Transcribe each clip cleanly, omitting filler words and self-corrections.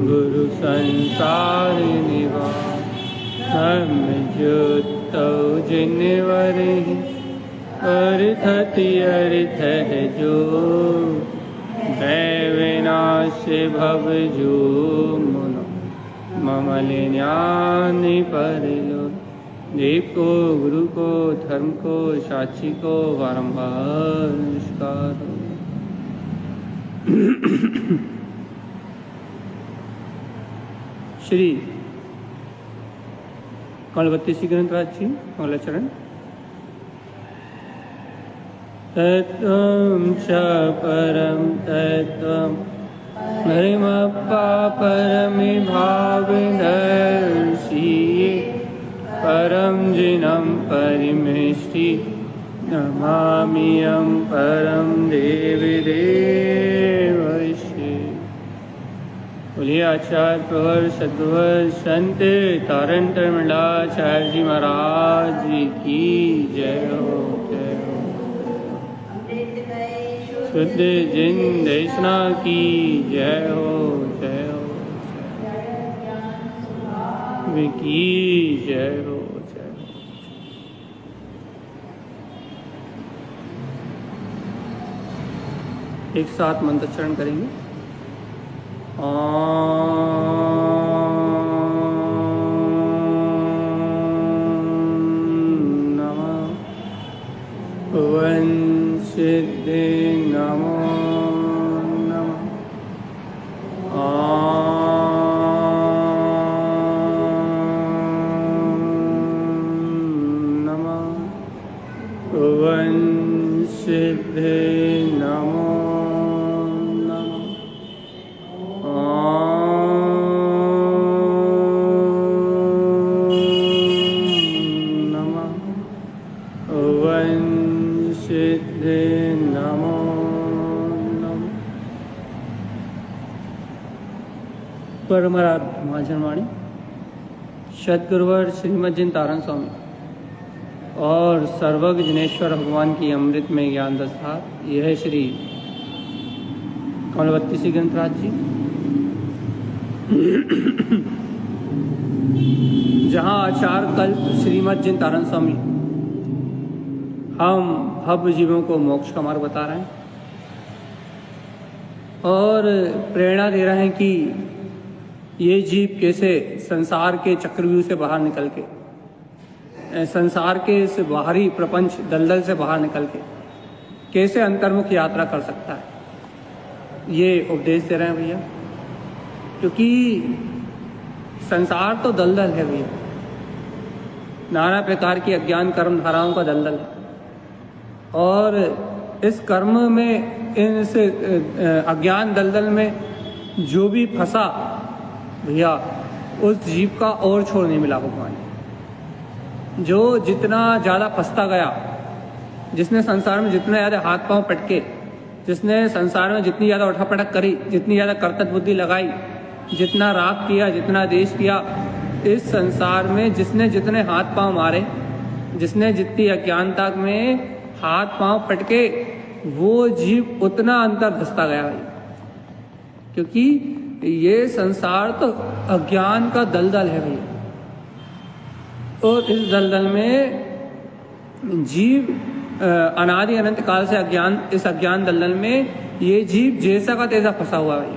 गुरु संसार निवास धर्म ज्योतौ जिनवरहि अर्थति अर्थ है जो भय विनाश भव जो मुनो ममल ज्ञान परलो। देव को, गुरु को, धर्म को, साक्षी को बारंबार नमस्कार। श्री कमलवती ग्रंथराज जी कमलाचरण। तत्त्वं च परं तत्त्वं हरिमप्पा परमिभावदर्शिये परं जिनं परिमेष्टि नमाम्यहं परं देवदेवस्य। बोलिए आचार्य प्रवर सद्गुरु संत तारण मंडलाचार्य जी महाराज जी की जय हो, जय हो। शुद्ध जिन देशना की जय हो, जय हो, की जय हो, जय हो। एक साथ मंत्रोच्चारण करेंगे। सिद्धि नमो नमः। नमः वन सिद्धि नमो परमराध महाजनवाणी सदगुरुवर श्रीमद जिन तारण स्वामी और सर्वज्ञ जिनेश्वर भगवान की अमृत में ज्ञान दस्तार। यह है श्री कमलवती ग्रंथराज जी। जहाँ आचार्य कल्प श्रीमद जिन तारण स्वामी हम भव जीवों को मोक्ष का मार्ग बता रहे हैं और प्रेरणा दे रहे हैं कि ये जीव कैसे संसार के चक्रव्यूह से बाहर निकल के, संसार के इस बाहरी प्रपंच दलदल से बाहर निकल के कैसे अंतर्मुख यात्रा कर सकता है, ये उपदेश दे रहे हैं भैया। क्योंकि संसार तो दलदल है भैया, नाना प्रकार की अज्ञान कर्म धाराओं का दलदल है और इस कर्म में, इस अज्ञान दलदल में जो भी फंसा भैया उस जीव का और छोड़ नहीं मिला भगवान। जो जितना ज़्यादा फंसता गया, जिसने संसार में जितने ज़्यादा हाथ पांव पटके, जिसने संसार में जितनी ज़्यादा उठापटक करी, जितनी ज़्यादा कर्तव्य बुद्धि लगाई, जितना राग किया, जितना देश किया, इस संसार में जिसने जितने हाथ पांव मारे, जिसने जितनी अज्ञानता में हाथ पांव पटके, वो जीव उतना अंतर धंसता गया भाई। क्योंकि ये संसार तो अज्ञान का दलदल है भैया और इस दलदल में जीव अनादि अनंत काल से इस अज्ञान दलदल में ये जीव जैसा का तैसा फंसा हुआ है,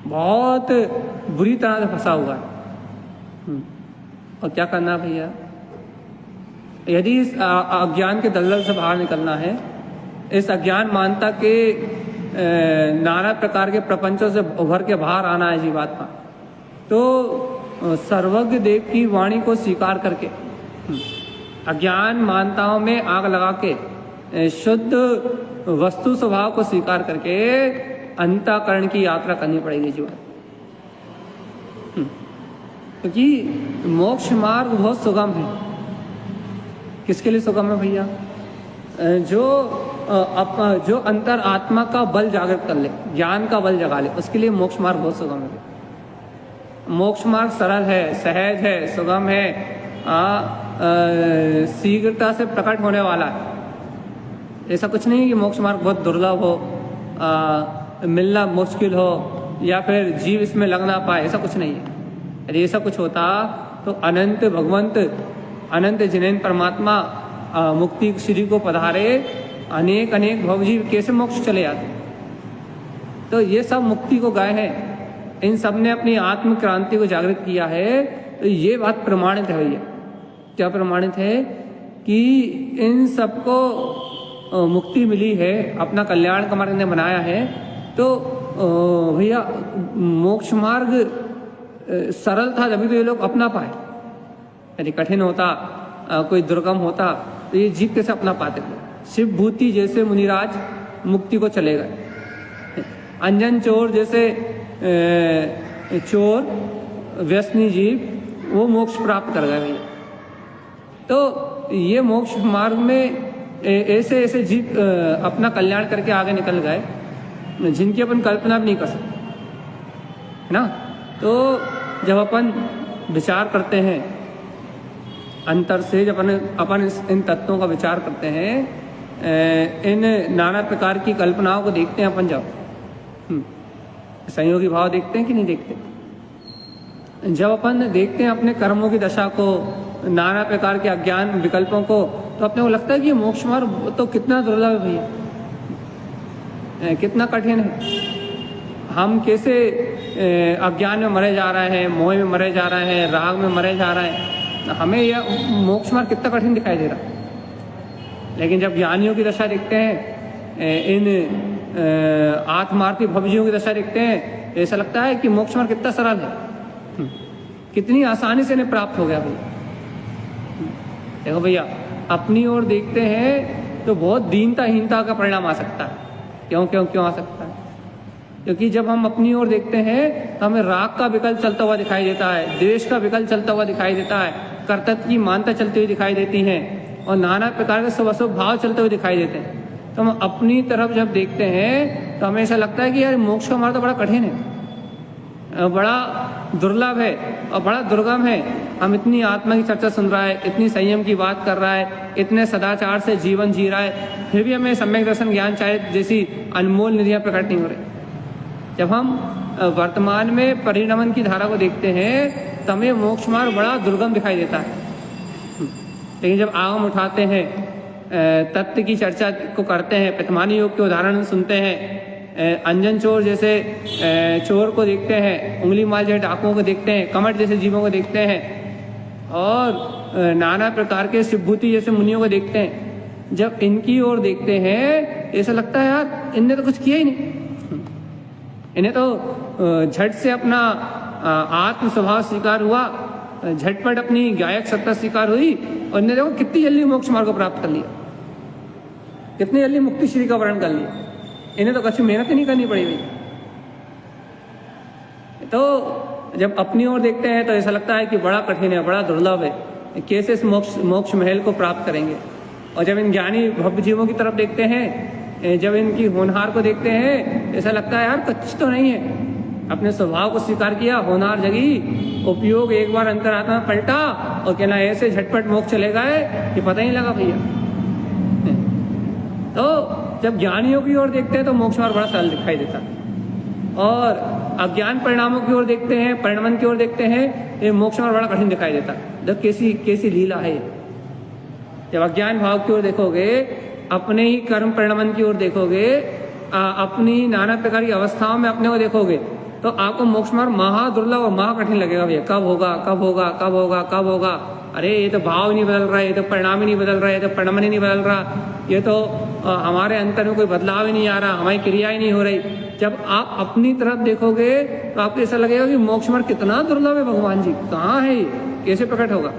बहुत बुरी तरह से फंसा हुआ है। और क्या करना भैया, यदि इस अज्ञान के दलदल से बाहर निकलना है, इस अज्ञान मानता के नाना प्रकार के प्रपंचों से उभर के बाहर आना है जीवात्मा, तो सर्वज्ञ देव की वाणी को स्वीकार करके, अज्ञान मानताओं में आग लगा के, शुद्ध वस्तु स्वभाव को स्वीकार करके अंतःकरण की यात्रा करनी पड़ेगी जीवात्मा। क्योंकि मोक्ष मार्ग बहुत सुगम है। किसके लिए सुगम है भैया? जो अंतर आत्मा का बल जागृत कर ले, ज्ञान का बल जगा ले, उसके लिए मोक्ष मार्ग बहुत सुगम है। मोक्ष मार्ग सरल है, सहज है, सुगम है, शीघ्रता से प्रकट होने वाला है। ऐसा कुछ नहीं कि मोक्ष मार्ग बहुत दुर्लभ हो, मिलना मुश्किल हो, या फिर जीव इसमें लग ना पाए, ऐसा कुछ नहीं है। यदि ऐसा कुछ होता तो अनंत भगवंत, अनंत जिनेन परमात्मा मुक्ति श्री को पधारे, अनेक अनेक भवजीव कैसे मोक्ष चले जाते। तो ये सब मुक्ति को गए हैं, इन सब ने अपनी आत्म क्रांति को जागृत किया है। तो ये बात प्रमाणित है भैया। क्या प्रमाणित है? कि इन सबको मुक्ति मिली है, अपना कल्याण का मार्ग ने बनाया है। तो भैया मोक्ष मार्ग सरल था जब भी तो ये लोग अपना पाए। यदि कठिन होता, कोई दुर्गम होता, तो ये जीव कैसे अपना पाते थे। शिव भूति जैसे मुनिराज मुक्ति को चले गए, अंजन चोर जैसे चोर व्यसनी जीव वो मोक्ष प्राप्त कर गए भैया। तो ये मोक्ष मार्ग में ऐसे ऐसे जीव अपना कल्याण करके आगे निकल गए जिनकी अपन कल्पना भी नहीं कर सकते, है ना। तो जब अपन विचार करते हैं अंतर से, जब अपन इन तत्वों का विचार करते हैं, इन नाना प्रकार की कल्पनाओं को देखते हैं अपन, जब संयोगी भाव देखते हैं कि नहीं देखते, जब अपन देखते हैं अपने कर्मों की दशा को, नाना प्रकार के अज्ञान विकल्पों को, तो अपने को लगता है कि मोक्ष मार्ग तो कितना दुर्लभ है भैया, कितना कठिन है। हम कैसे अज्ञान में मरे जा रहे हैं, मोह में मरे जा रहे हैं, राग में मरे जा रहे हैं। हमें यह मोक्ष मार्ग कितना कठिन दिखाई दे रहा है। लेकिन जब ज्ञानियों की दशा देखते हैं, इन आत्मार्थी भवजीवों की दशा देखते हैं, ऐसा लगता है कि मोक्ष मार्ग कितना सरल है, कितनी आसानी से इन्हें प्राप्त हो गया भैया। देखो भैया, अपनी ओर देखते हैं तो बहुत दीनताहीनता का परिणाम आ सकता है। क्यों क्यों क्यों आ सकता है? क्योंकि जब हम अपनी ओर देखते हैं तो हमें राग का विकल्प चलता हुआ दिखाई देता है, द्वेष का विकल्प चलता हुआ दिखाई देता है, कर्तव्य की मानता चलती हुई दिखाई देती है, और नाना प्रकार के शुभ भाव चलते हुए दिखाई देते हैं। तो हम अपनी तरफ जब देखते हैं तो हमें ऐसा लगता है कि यार मोक्ष का मार्ग तो बड़ा कठिन है, बड़ा दुर्लभ है और बड़ा दुर्गम है। हम इतनी आत्मा की चर्चा सुन रहा है, इतनी संयम की बात कर रहा है, इतने सदाचार से जीवन जी रहा है, फिर भी हमें सम्यक दर्शन ज्ञान चाहिए जैसी अनमोल निधियाँ प्रकट नहीं हो रही। जब हम वर्तमान में परिणमन की धारा को देखते हैं तो हमें मोक्ष मार्ग बड़ा दुर्गम दिखाई देता है। लेकिन जब आगम उठाते हैं, तत्व की चर्चा को करते हैं, प्रतिमानी योग के उदाहरण सुनते हैं, अंजन चोर जैसे चोर को देखते हैं, उंगली माल जैसे डाकुओं को देखते हैं, कमट जैसे जीवों को देखते हैं, और नाना प्रकार के शिवभूति जैसे मुनियों को देखते हैं, जब इनकी ओर देखते हैं ऐसा लगता है यार इनने तो कुछ किया ही नहीं, इन्हें तो झट से अपना आत्म स्वभाव स्वीकार हुआ, झटपट अपनी गायक सत्ता स्वीकार हुई, और इन्हें देखो कितनी जल्दी मोक्ष मार्ग को प्राप्त कर लिया, कितनी जल्दी मुक्ति श्री का वर्ण कर लिया। इन्हें तो कभी मेहनत ही नहीं करनी पड़ी भाई। तो जब अपनी ओर देखते हैं तो ऐसा लगता है कि बड़ा कठिन है, बड़ा दुर्लभ है, कैसे इस मोक्ष महल को प्राप्त करेंगे। और जब इन ज्ञानी भव्य जीवों की तरफ देखते हैं, जब इनकी होनहार को देखते हैं, ऐसा लगता है यार कुछ तो नहीं है, अपने स्वभाव को स्वीकार किया, होनहार जगी, उपयोग एक बार अंतरात्मा पलटा, और कहना ऐसे झटपट मोक्ष चले गए ये पता ही नहीं लगा भैया। तो जब ज्ञानियों की ओर देखते हैं तो मोक्ष मार्ग बड़ा सरल दिखाई देता है, और अज्ञान परिणामों की ओर देखते हैं, परिणमन की ओर देखते हैं, ये मोक्ष मार्ग बड़ा कठिन दिखाई देता है। जब कैसी लीला है। जब अज्ञान भाव की ओर देखोगे, अपने ही कर्म परिणमन की ओर देखोगे, अपनी नाना प्रकार की अवस्थाओं में अपने को देखोगे, तो आपको मोक्ष मार्ग महा दुर्लभ और महा कठिन लगेगा भैया। कब होगा कब होगा कब होगा कब होगा, अरे ये तो भाव ही नहीं बदल रहा है, ये तो परिणाम ही नहीं बदल रहा है, ये तो परिणमन ही नहीं बदल रहा, ये तो हमारे अंतर में कोई बदलाव ही नहीं आ रहा, हमारी क्रिया ही नहीं हो रही। जब आप अपनी तरफ देखोगे तो आपको ऐसा लगेगा कि मोक्ष मार्ग कितना दुर्लभ है, भगवान जी कहाँ है, कैसे प्रकट होगा।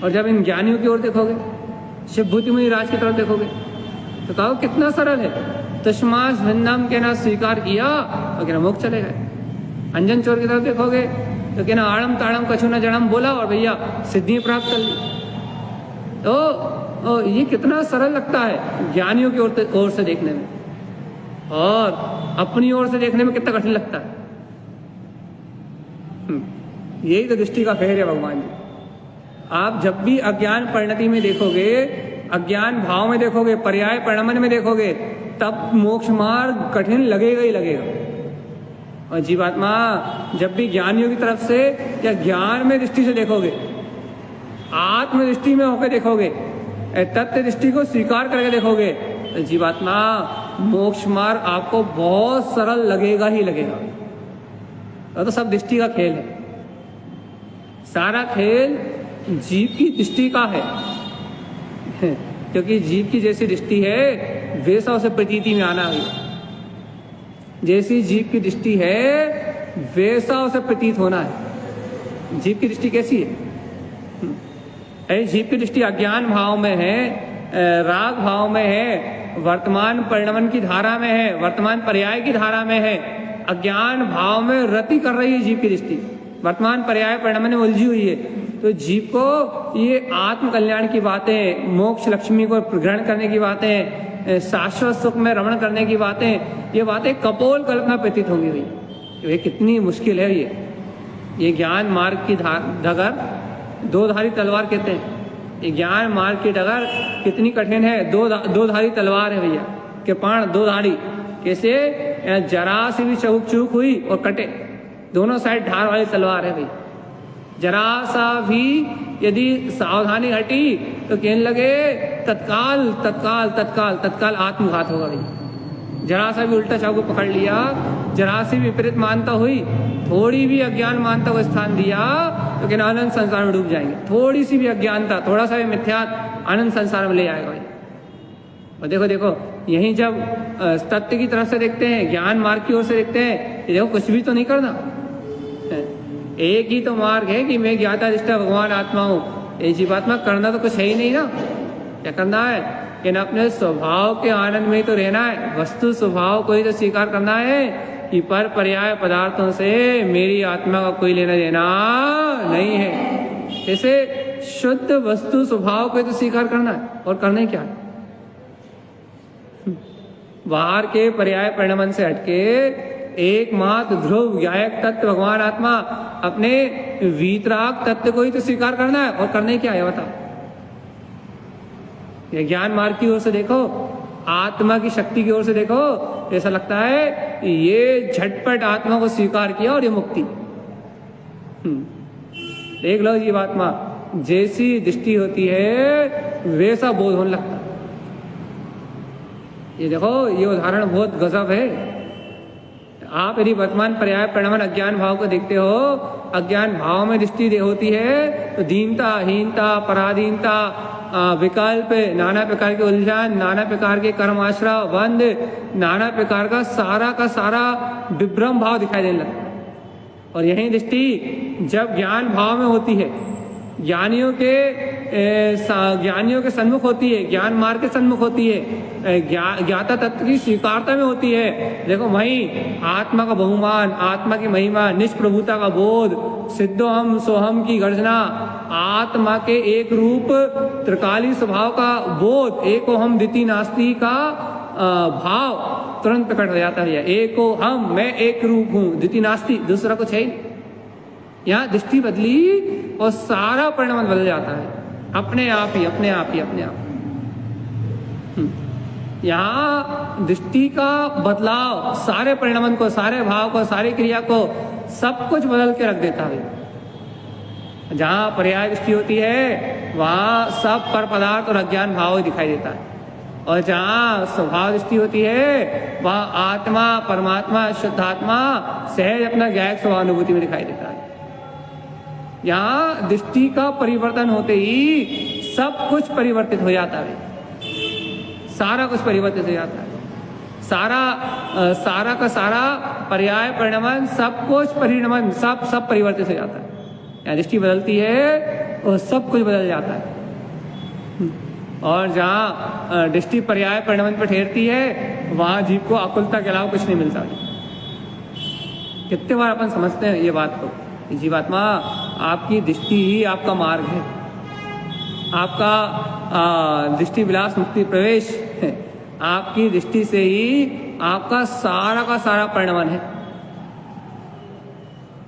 और जब इन ज्ञानियों की ओर देखोगे, शिवभूति मुनि राज की तरफ देखोगे, तो कहो कितना सरल है। तस्मात् भिन्नम के ना स्वीकार किया और कहना मोक्ष चले गए। अंजन चोर की तरफ देखोगे तो कहना आड़म ताड़म कछु न जड़म बोला और भैया सिद्धि प्राप्त कर ली। तो ये कितना सरल लगता है ज्ञानियों की ओर से देखने में, और अपनी ओर से देखने में कितना कठिन लगता है। यही तो दृष्टि का फेर है भगवान जी। आप जब भी अज्ञान परिणति में देखोगे, अज्ञान भाव में देखोगे, पर्याय परिणमन में देखोगे, तब मोक्ष मार्ग कठिन लगेगा ही लगेगा। और जीवात्मा जब भी ज्ञानियों की तरफ से या ज्ञान में दृष्टि से देखोगे, आत्म दृष्टि में होकर देखोगे, तत्व दृष्टि को स्वीकार करके देखोगे, तो जीवात्मा मोक्ष मार्ग आपको बहुत सरल लगेगा ही लगेगा। तो सब दृष्टि का खेल है, सारा खेल जीव की दृष्टि का है। क्योंकि जीव की जैसी दृष्टि है वैसा उसे प्रतीति में आना है, जैसी जीव की दृष्टि है वैसा उसे प्रतीत होना है। जीव की दृष्टि कैसी है? जीव की दृष्टि अज्ञान भाव में है, राग भाव में है, वर्तमान परिणमन की धारा में है, वर्तमान पर्याय की धारा में है। अज्ञान भाव में रति कर रही है जीव की दृष्टि, वर्तमान पर्याय परिणमन में उलझी हुई है। तो जीव को ये आत्म कल्याण की बातें, मोक्ष लक्ष्मी को ग्रहण करने की बातें, शाश्वत सुख में रमण करने की बातें, ये बातें कपोल कल्पना प्रतीत होंगी भाई। ये कितनी मुश्किल है ये ज्ञान मार्ग की डगर दो धारी तलवार कहते हैं। ये ज्ञान मार्ग की डगर कितनी कठिन है, दो धारी तलवार है भैया, के बाण दो धारी। कैसे? जरा सी भी चूक हुई और कटे, दोनों साइड धार वाली तलवार है भाई। जरा सा भी यदि सावधानी हटी तो कहने लगे तत्काल तत्काल तत्काल तत्काल आत्मघात होगा भाई। जरा सा भी उल्टा चाकू पकड़ लिया, जरा सी विपरीत मानता हुई, थोड़ी भी अज्ञान मानता को स्थान दिया तो कहना आनंद संसार में डूब जाएंगे। थोड़ी सी भी अज्ञानता, थोड़ा सा भी मिथ्यात आनंद संसार में ले आएगा भाई। और देखो देखो यहीं जब तत्व की तरफ से देखते हैं, ज्ञान मार्ग की ओर से देखते हैं, देखो कुछ भी तो नहीं करना, एक ही तो मार्ग है कि मैं ज्ञाता दृष्टा भगवान आत्मा हूँ। ये जीवात्मा करना तो कुछ है ही नहीं ना। क्या करना है? कि न अपने स्वभाव के आनंद में ही तो रहना है, वस्तु स्वभाव को ही तो स्वीकार करना है कि पर पर्याय पदार्थों से मेरी आत्मा का कोई लेना देना नहीं है। ऐसे शुद्ध वस्तु स्वभाव को ही तो स्वीकार करना है। और करने क्या है? बाहर के पर्याय परिणमन से हटके एकमात्र ध्रुव ज्ञायक तत्व भगवान आत्मा, अपने वीतराग तत्व को ही तो स्वीकार करना है। और करने क्या है बताओ? ये ज्ञान मार्ग की ओर से देखो, आत्मा की शक्ति की ओर से देखो, ऐसा लगता है ये झटपट आत्मा को स्वीकार किया और ये मुक्ति। देख लो जीवात्मा जैसी दृष्टि होती है वैसा बोध होने लगता है। ये देखो ये उदाहरण बहुत गजब है। आप यदि वर्तमान पर्याय परिणमन अज्ञान भाव को देखते हो, अज्ञान भाव में दृष्टि होती है तो दीनता, हीनता, पराधीनता, विकल्प, नाना प्रकार के उलझन, नाना प्रकार के कर्माश्रय, बंध, नाना प्रकार का सारा विभ्रम भाव दिखाई देने लगता है। और यही दृष्टि जब ज्ञान भाव में होती है, ज्ञानियों के सन्मुख होती है, ज्ञान मार्ग के सन्मुख होती है, ज्ञाता तत्व की स्वीकारता में होती है। देखो वहीं आत्मा का बहुमान, आत्मा की महिमा, निष्प्रभुता का बोध, सिद्धोहम सोहम की गर्जना, आत्मा के एक रूप त्रिकाली स्वभाव का बोध, एको हम द्वितीय नास्ति का भाव तुरंत प्रकट हो जाता है। एको हम, मैं एक रूप हूँ, द्वितीय नास्ति, दूसरा कुछ है ही। यहाँ दृष्टि बदली और सारा परिणाम बदल जाता है अपने आप ही। यहाँ दृष्टि का बदलाव सारे परिणाम को, सारे भाव को, सारी क्रिया को, सब कुछ बदल के रख देता है। जहाँ पर्याय दृष्टि होती है वहाँ सब पर पदार्थ और अज्ञान भाव दिखाई देता है। और जहाँ स्वभाव दृष्टि होती है वहाँ आत्मा, परमात्मा, शुद्धात्मा सहज अपना ज्ञायक स्वभाव अनुभूति में दिखाई देता है। यहाँ दृष्टि का परिवर्तन होते ही सब कुछ परिवर्तित हो जाता है, सारा कुछ परिवर्तित हो जाता है। सारा का सारा पर्याय परिणमन, सब कुछ परिणमन, सब परिवर्तित हो जाता है। यहाँ दृष्टि बदलती है और सब कुछ बदल जाता है। और जहाँ दृष्टि पर्याय परिणमन पर ठहरती है वहाँ जीव को आकुलता के अलावा कुछ नहीं मिलता। कितने बार अपन समझते हैं ये बात को, जीवात्मा आपकी दृष्टि ही आपका मार्ग है, आपका दृष्टि विलास मुक्ति प्रवेश है। आपकी दृष्टि से ही आपका सारा का सारा परिणमन है।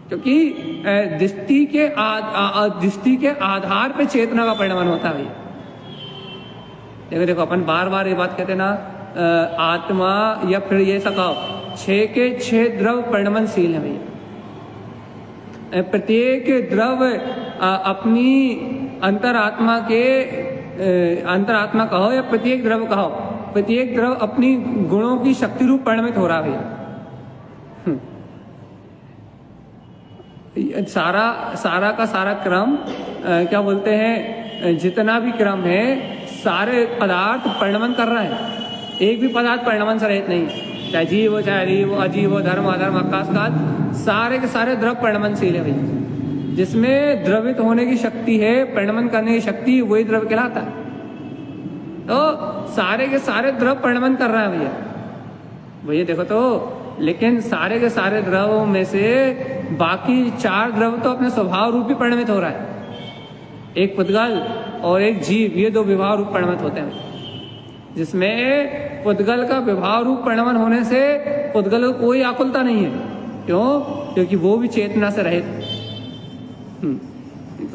क्योंकि दृष्टि के आधार पे चेतना का परिणमन होता है। देखो अपन बार बार ये बात कहते हैं ना, आत्मा या फिर ये सकाओ 6 के 6 द्रव परिणमनशील है भैया। प्रत्येक द्रव अपनी अंतरात्मा कहो या प्रत्येक द्रव कहो, प्रत्येक द्रव अपनी गुणों की शक्ति रूप परिणमित हो रहा है। सारा का सारा क्रम क्या बोलते हैं, जितना भी क्रम है सारे पदार्थ परिणमन कर रहा है। एक भी पदार्थ परिणमन से रहित नहीं, चाहे जीव हो चाहे अजीब हो, अजीब हो, धर्म अधर्म आकाश काल, सारे के सारे द्रव परिणमनशील है भैया। जिसमें द्रवित होने की शक्ति है, परिणमन करने की शक्ति, वही द्रव कहलाता है। तो सारे के सारे द्रव परिणमन कर रहा है भैया देखो तो। लेकिन सारे के सारे द्रव में से बाकी 4 द्रव तो अपने स्वभाव रूप ही परिणमित हो रहा है। एक पुद्गल और एक जीव, ये 2 विभाव रूप परिणमित होते हैं, जिसमें पुद्गल का विभाव रूप परिणमन होने से पुद्गल को कोई आकुलता नहीं है। क्यों? क्योंकि वो भी चेतना से रहित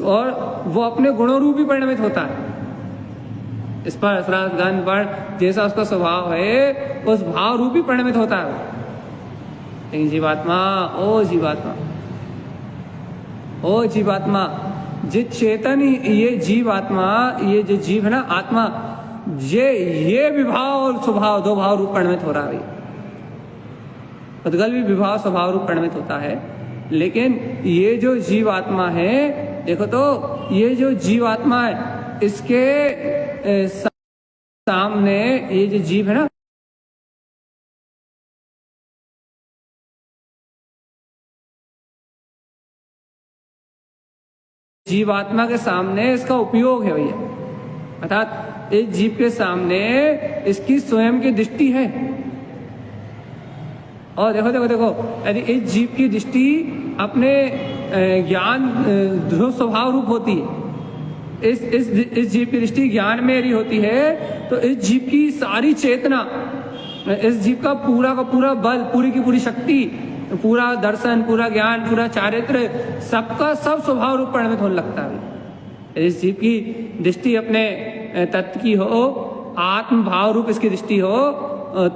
और वो अपने गुणों रूप ही परिणमित होता है। इस पर गण पर जैसा उसका स्वभाव है उस भाव रूप ही परिणमित होता है। लेकिन जीवात्मा, ओ जीवात्मा, जिस चेतन, ये जीवात्मा, ये जो जीव है ना आत्मा, ये विभाव और स्वभाव 2 भाव रूप परिणमित हो रहा है। पुद्गल भी विभाव स्वभाव रूप परिणमित होता है, लेकिन ये जो जीवात्मा है देखो तो, ये जो जीवात्मा है इसके सामने ये जो जीव है ना, जीवात्मा के सामने इसका उपयोग है भैया। अर्थात इस जीव के सामने इसकी स्वयं की दृष्टि है। और देखो यदि इस जीव की दृष्टि अपने ज्ञान ध्रुव स्वभाव रूप होती है, इस जीव की दृष्टि ज्ञान में यदि होती है, तो इस जीव की सारी चेतना, इस जीव का पूरा बल, पूरी की पूरी शक्ति, पूरा दर्शन, पूरा ज्ञान, पूरा चारित्र, सबका सब स्वभाव रूप परिणमित होने लगता है। इस जीव की दृष्टि अपने तत्व की हो, आत्म भाव रूप इसकी दृष्टि हो,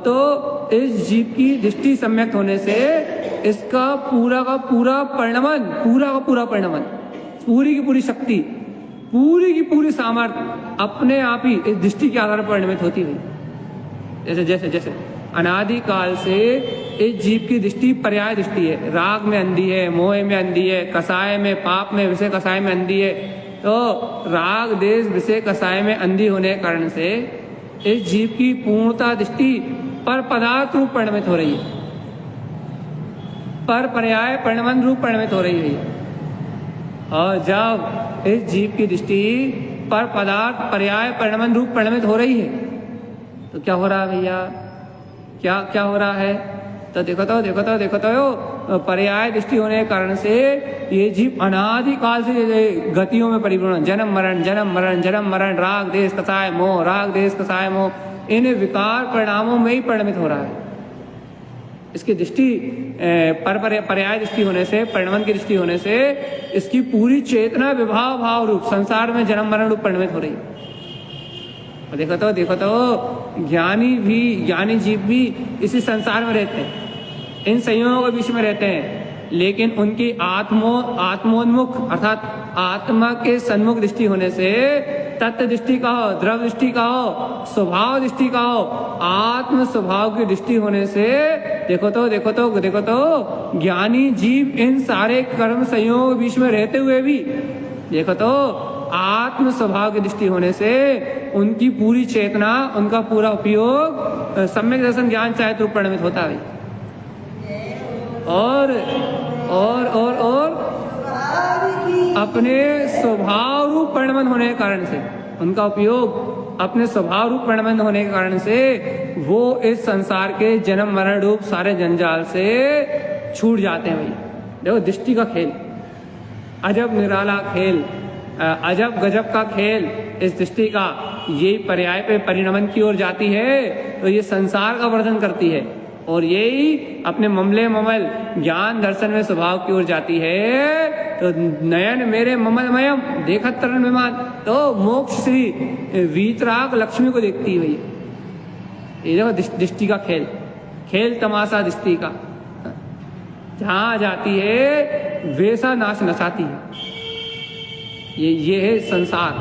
तो इस जीव की दृष्टि सम्यक होने से इसका पूरा का पूरा परिणमन, पूरी की पूरी शक्ति, पूरी की पूरी सामर्थ्य अपने आप ही इस दृष्टि के आधार पर परिणमित होती हुई। जैसे अनादिकाल से इस जीव की दृष्टि पर्याय दृष्टि है। राग में अंधी है, मोह में अंधी है, कसाय में, पाप में, विषय कसाय में अंधी है। तो राग देश विषय कसाय में अंधी होने के कारण से इस जीव की पूर्णता दृष्टि पर पदार्थ रूप परिणमित हो रही है, पर पर्याय परिणमन रूप परिणमित हो रही है। और जब इस जीव की दृष्टि पर पदार्थ पर्याय परिणमन रूप परिणमित हो रही है, तो क्या हो रहा है भैया? क्या हो रहा है? तो देखो तो पर्याय दृष्टि होने के कारण से ये जीव अनादिकाल से गतियों में परिपूर्ण, जन्म मरण, राग देश कसाय मोह, इन विकार परिणामों में ही परिणमित हो रहा है। इसकी दृष्टि पर्याय दृष्टि होने से, परिणमन की दृष्टि होने से इसकी पूरी चेतना विभाव भाव रूप संसार में जन्म मरण रूप परिणमित हो रही है। देखो तो ज्ञानी जीव भी इसी संसार में रहते हैं, इन संयोगों के बीच में रहते हैं, लेकिन उनकी आत्मोन्मुख अर्थात आत्मा के सन्मुख दृष्टि होने से, तत्व दृष्टि का हो, द्रव दृष्टि का हो, स्वभाव दृष्टि का हो, आत्म स्वभाव की दृष्टि होने से देखो तो ज्ञानी जीव इन सारे कर्म संयोगों के बीच में रहते हुए भी देखो तो आत्म स्वभाव की दृष्टि होने से उनकी पूरी चेतना, उनका पूरा उपयोग सम्यक दर्शन ज्ञान चारित्र रूप परिणमित होता है। और अपने स्वभाव रूप परिणमन होने के कारण से, उनका उपयोग अपने स्वभाव रूप परिणमन होने के कारण से वो इस संसार के जन्म मरण रूप सारे जंजाल से छूट जाते हैं भैया। देखो दृष्टि का खेल, अजब निराला खेल, अजब गजब का खेल इस दृष्टि का, ये पर्याय पे परिणमन की ओर जाती है तो ये संसार का वर्धन करती है, और यही अपने ममल ज्ञान दर्शन में स्वभाव की ओर जाती है। तो नयन मेरे ममलमयम देखत तरण विमान, तो मोक्ष श्री वीतराग लक्ष्मी को देखती है भैया। ये देखो दृष्टि का खेल खेल तमाशा दृष्टि का, जहां जाती है वैसा नाच नचाती है। ये है संसार।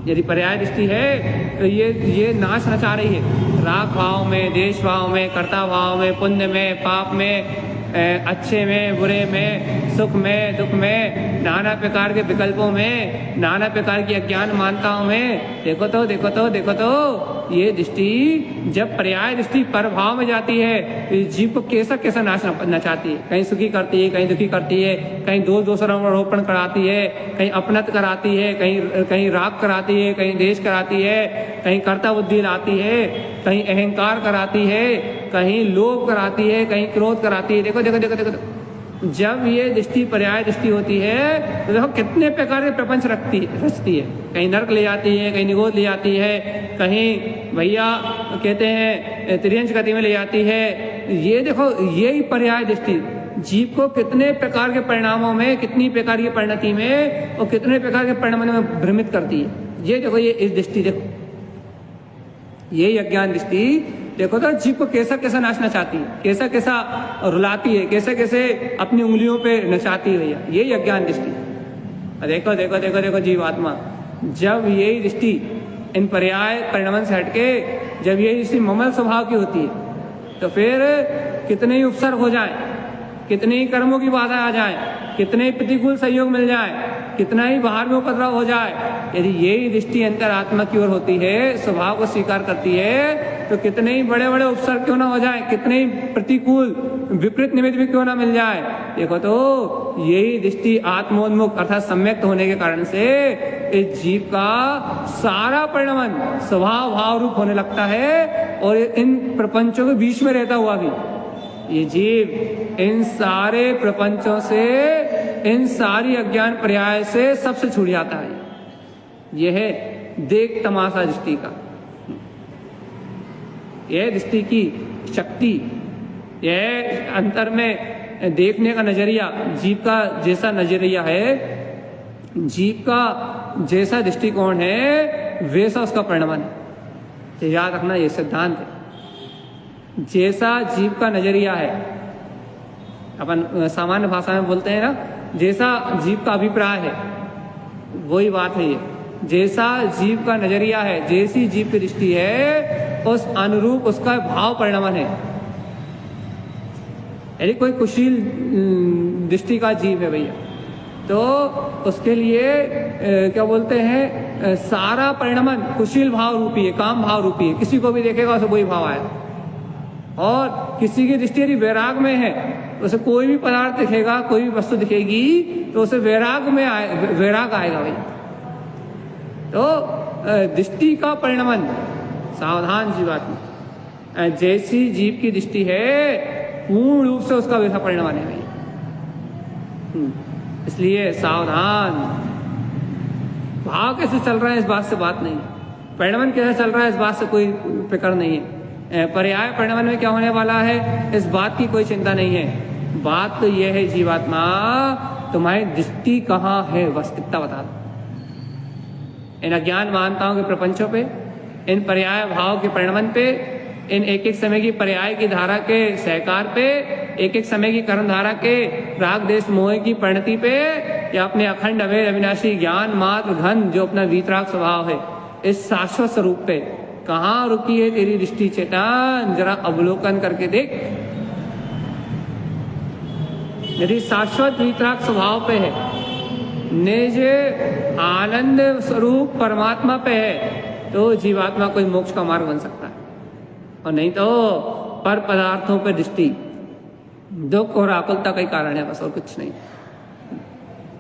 यदि पर्याय दृष्टि है तो ये नाच नचा रही है, राग भाव में, देश भाव में, कर्ता भाव में, पुण्य में, पाप में, अच्छे में, बुरे में, सुख में, दुख में, नाना प्रकार के विकल्पों में, नाना प्रकार की अज्ञान मान्यताओं में। देखो तो ये दृष्टि जब पर्याय दृष्टि पर भाव में जाती है तो जीव को कैसा कैसा नाच नचाती है। कहीं सुखी करती है, कहीं दुखी करती है, कहीं दोषारोपण कराती है, कहीं अपनत कराती है, कहीं राग कराती है, कहीं देश कराती है, कहीं कर्ता बुद्धि लाती है, कहीं अहंकार कराती है, कहीं लोभ कराती है, कहीं क्रोध कराती है। देखो जब ये दृष्टि पर्याय दृष्टि होती है तो देखो कितने प्रकार के प्रपंच रचती है। कहीं नरक ले जाती है, कहीं निगोद ले जाती है, कहीं भैया कहते हैं त्रियंश गति में ले जाती है। ये देखो यही पर्याय दृष्टि जीव को कितने प्रकार के परिणामों में, कितनी प्रकार की परिणति में और कितने प्रकार के परिणामों में भ्रमित करती है। ये देखो, ये इस दृष्टि देखो, यही अज्ञान दृष्टि देखो तो जीव को कैसा कैसा नाच नचाती है, कैसा कैसा रुलाती है, कैसे कैसे अपनी उंगलियों पे नचाती है भैया। यही अज्ञान दृष्टि। देखो जीवात्मा जब यही दृष्टि इन पर्याय परिणाम से हटके जब यही दृष्टि ममल स्वभाव की होती है तो फिर कितने ही उपसर्ग हो जाए, कितने ही कर्मों की बाधा आ जाए, कितने ही प्रतिकूल सहयोग मिल जाए, कितना ही बाहर में उपद्रव हो जाए, यदि यही दृष्टि अंतरात्मा की ओर होती है, स्वभाव को स्वीकार करती है, तो कितने ही बड़े बड़े उपसर्ग क्यों ना हो जाए, कितने ही प्रतिकूल विपरीत निमित्त भी क्यों ना मिल जाए। देखो तो यही दृष्टि आत्मोन्मुख अर्थात सम्यक्त होने के कारण से इस जीव का सारा परिणमन स्वभाव भाव रूप होने लगता है और इन प्रपंचों के बीच में रहता हुआ भी ये जीव इन सारे प्रपंचों से, इन सारी अज्ञान पर्याय से सबसे छूट जाता है। यह है देख तमाशा दृष्टि का, यह दृष्टि की शक्ति, यह अंतर में देखने का नजरिया, जीव का जैसा नजरिया है, जीव का जैसा दृष्टिकोण है वैसा उसका परिणमन है। याद रखना ये सिद्धांत है। जैसा जीव का नजरिया है, अपन सामान्य भाषा में बोलते हैं ना, जैसा जीव का अभिप्राय है वही बात है। ये जैसा जीव का नजरिया है, जैसी जीव की दृष्टि है उस अनुरूप उसका भाव परिणमन है। यदि कोई कुशील दृष्टि का जीव है भैया तो उसके लिए क्या बोलते हैं, सारा परिणमन कुशील भाव रूपी है, काम भाव रूपी है। किसी को भी देखेगा उसे वही भाव आएगा। और किसी की दृष्टि यदि वैराग में है तो उसे कोई भी पदार्थ दिखेगा, कोई भी वस्तु दिखेगी तो उसे वैराग आएगा भाई। तो दृष्टि का परिणमन सावधान जीवात्मा, जैसी जीव की दृष्टि है पूर्ण रूप से उसका वैसा परिणमन है भाई। इसलिए सावधान। भाव कैसे चल रहा है इस बात से बात नहीं, परिणमन कैसे चल रहा है इस बात से कोई फिक्र नहीं है। पर्याय परिणमन में क्या होने वाला है इस बात की कोई चिंता नहीं है। बात तो यह है जीवात्मा, तुम्हारी दृष्टि कहाँ है, वास्तविकता बता दो। इन अज्ञान मानताओं के प्रपंचों पे, इन पर्याय भाव के परिणमन पे, इन एक एक समय की पर्याय की धारा के सहकार पे, एक एक समय की कर्म धारा के राग देश मोह की परिणति पे, या अपने अखंड अभेद अविनाशी ज्ञान मात्र घन जो अपना वीतराग स्वभाव है, इस शाश्वत स्वरूप पे कहाँ रुकी है तेरी दृष्टि चेतन, जरा अवलोकन करके देख। यदि शाश्वत वीतराग स्वभाव पे है, निज आनंद स्वरूप परमात्मा पे है, तो जीवात्मा कोई मोक्ष का मार्ग बन सकता है। और नहीं तो पर पदार्थों पे दृष्टि दुख और आकुलता का ही कारण है, बस और कुछ नहीं।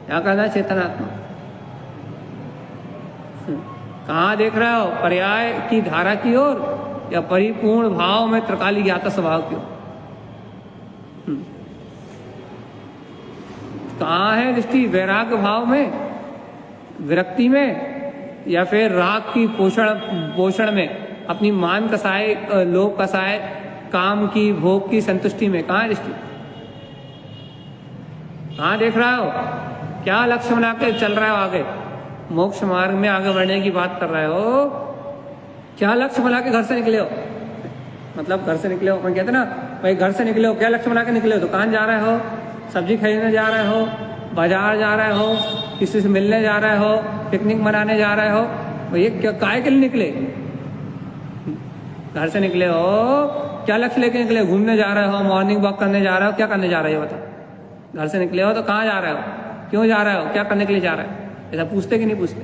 क्या करना चेतनात्मा, कहाँ देख रहे हो, पर्याय की धारा की ओर या परिपूर्ण भाव में त्रिकाली ज्ञाता स्वभाव की ओर? कहाँ है दृष्टि, वैराग्य भाव में, विरक्ति में, या फिर राग की पोषण में, अपनी मान कसाए, लोभ कसाए, काम की भोग की संतुष्टि में? कहाँ है दृष्टि, कहाँ देख रहा हो, क्या लक्ष्य बना के चल रहा हो आगे, मोक्ष मार्ग में आगे बढ़ने की बात कर रहे हो, क्या लक्ष्य बना के घर से निकले हो? मतलब घर से निकले हो, अपन कहते ना भाई घर से निकले हो, क्या लक्ष्य बना के निकले हो? दुकान जा रहे हो, सब्जी खरीदने जा रहे हो, बाजार जा रहे हो, किसी से मिलने जा रहे हो, पिकनिक मनाने जा रहे हो, ये क्या काय के लिए निकले? घर से निकले हो, क्या लक्ष्य लेके निकले? घूमने जा रहे हो, मॉर्निंग वॉक करने जा रहे हो, क्या करने जा रहे हो बताओ? घर से निकले हो तो कहाँ जा रहे हो, क्यों जा रहे हो, क्या करने के लिए जा रहे हो? ऐसा पूछते कि नहीं पूछते?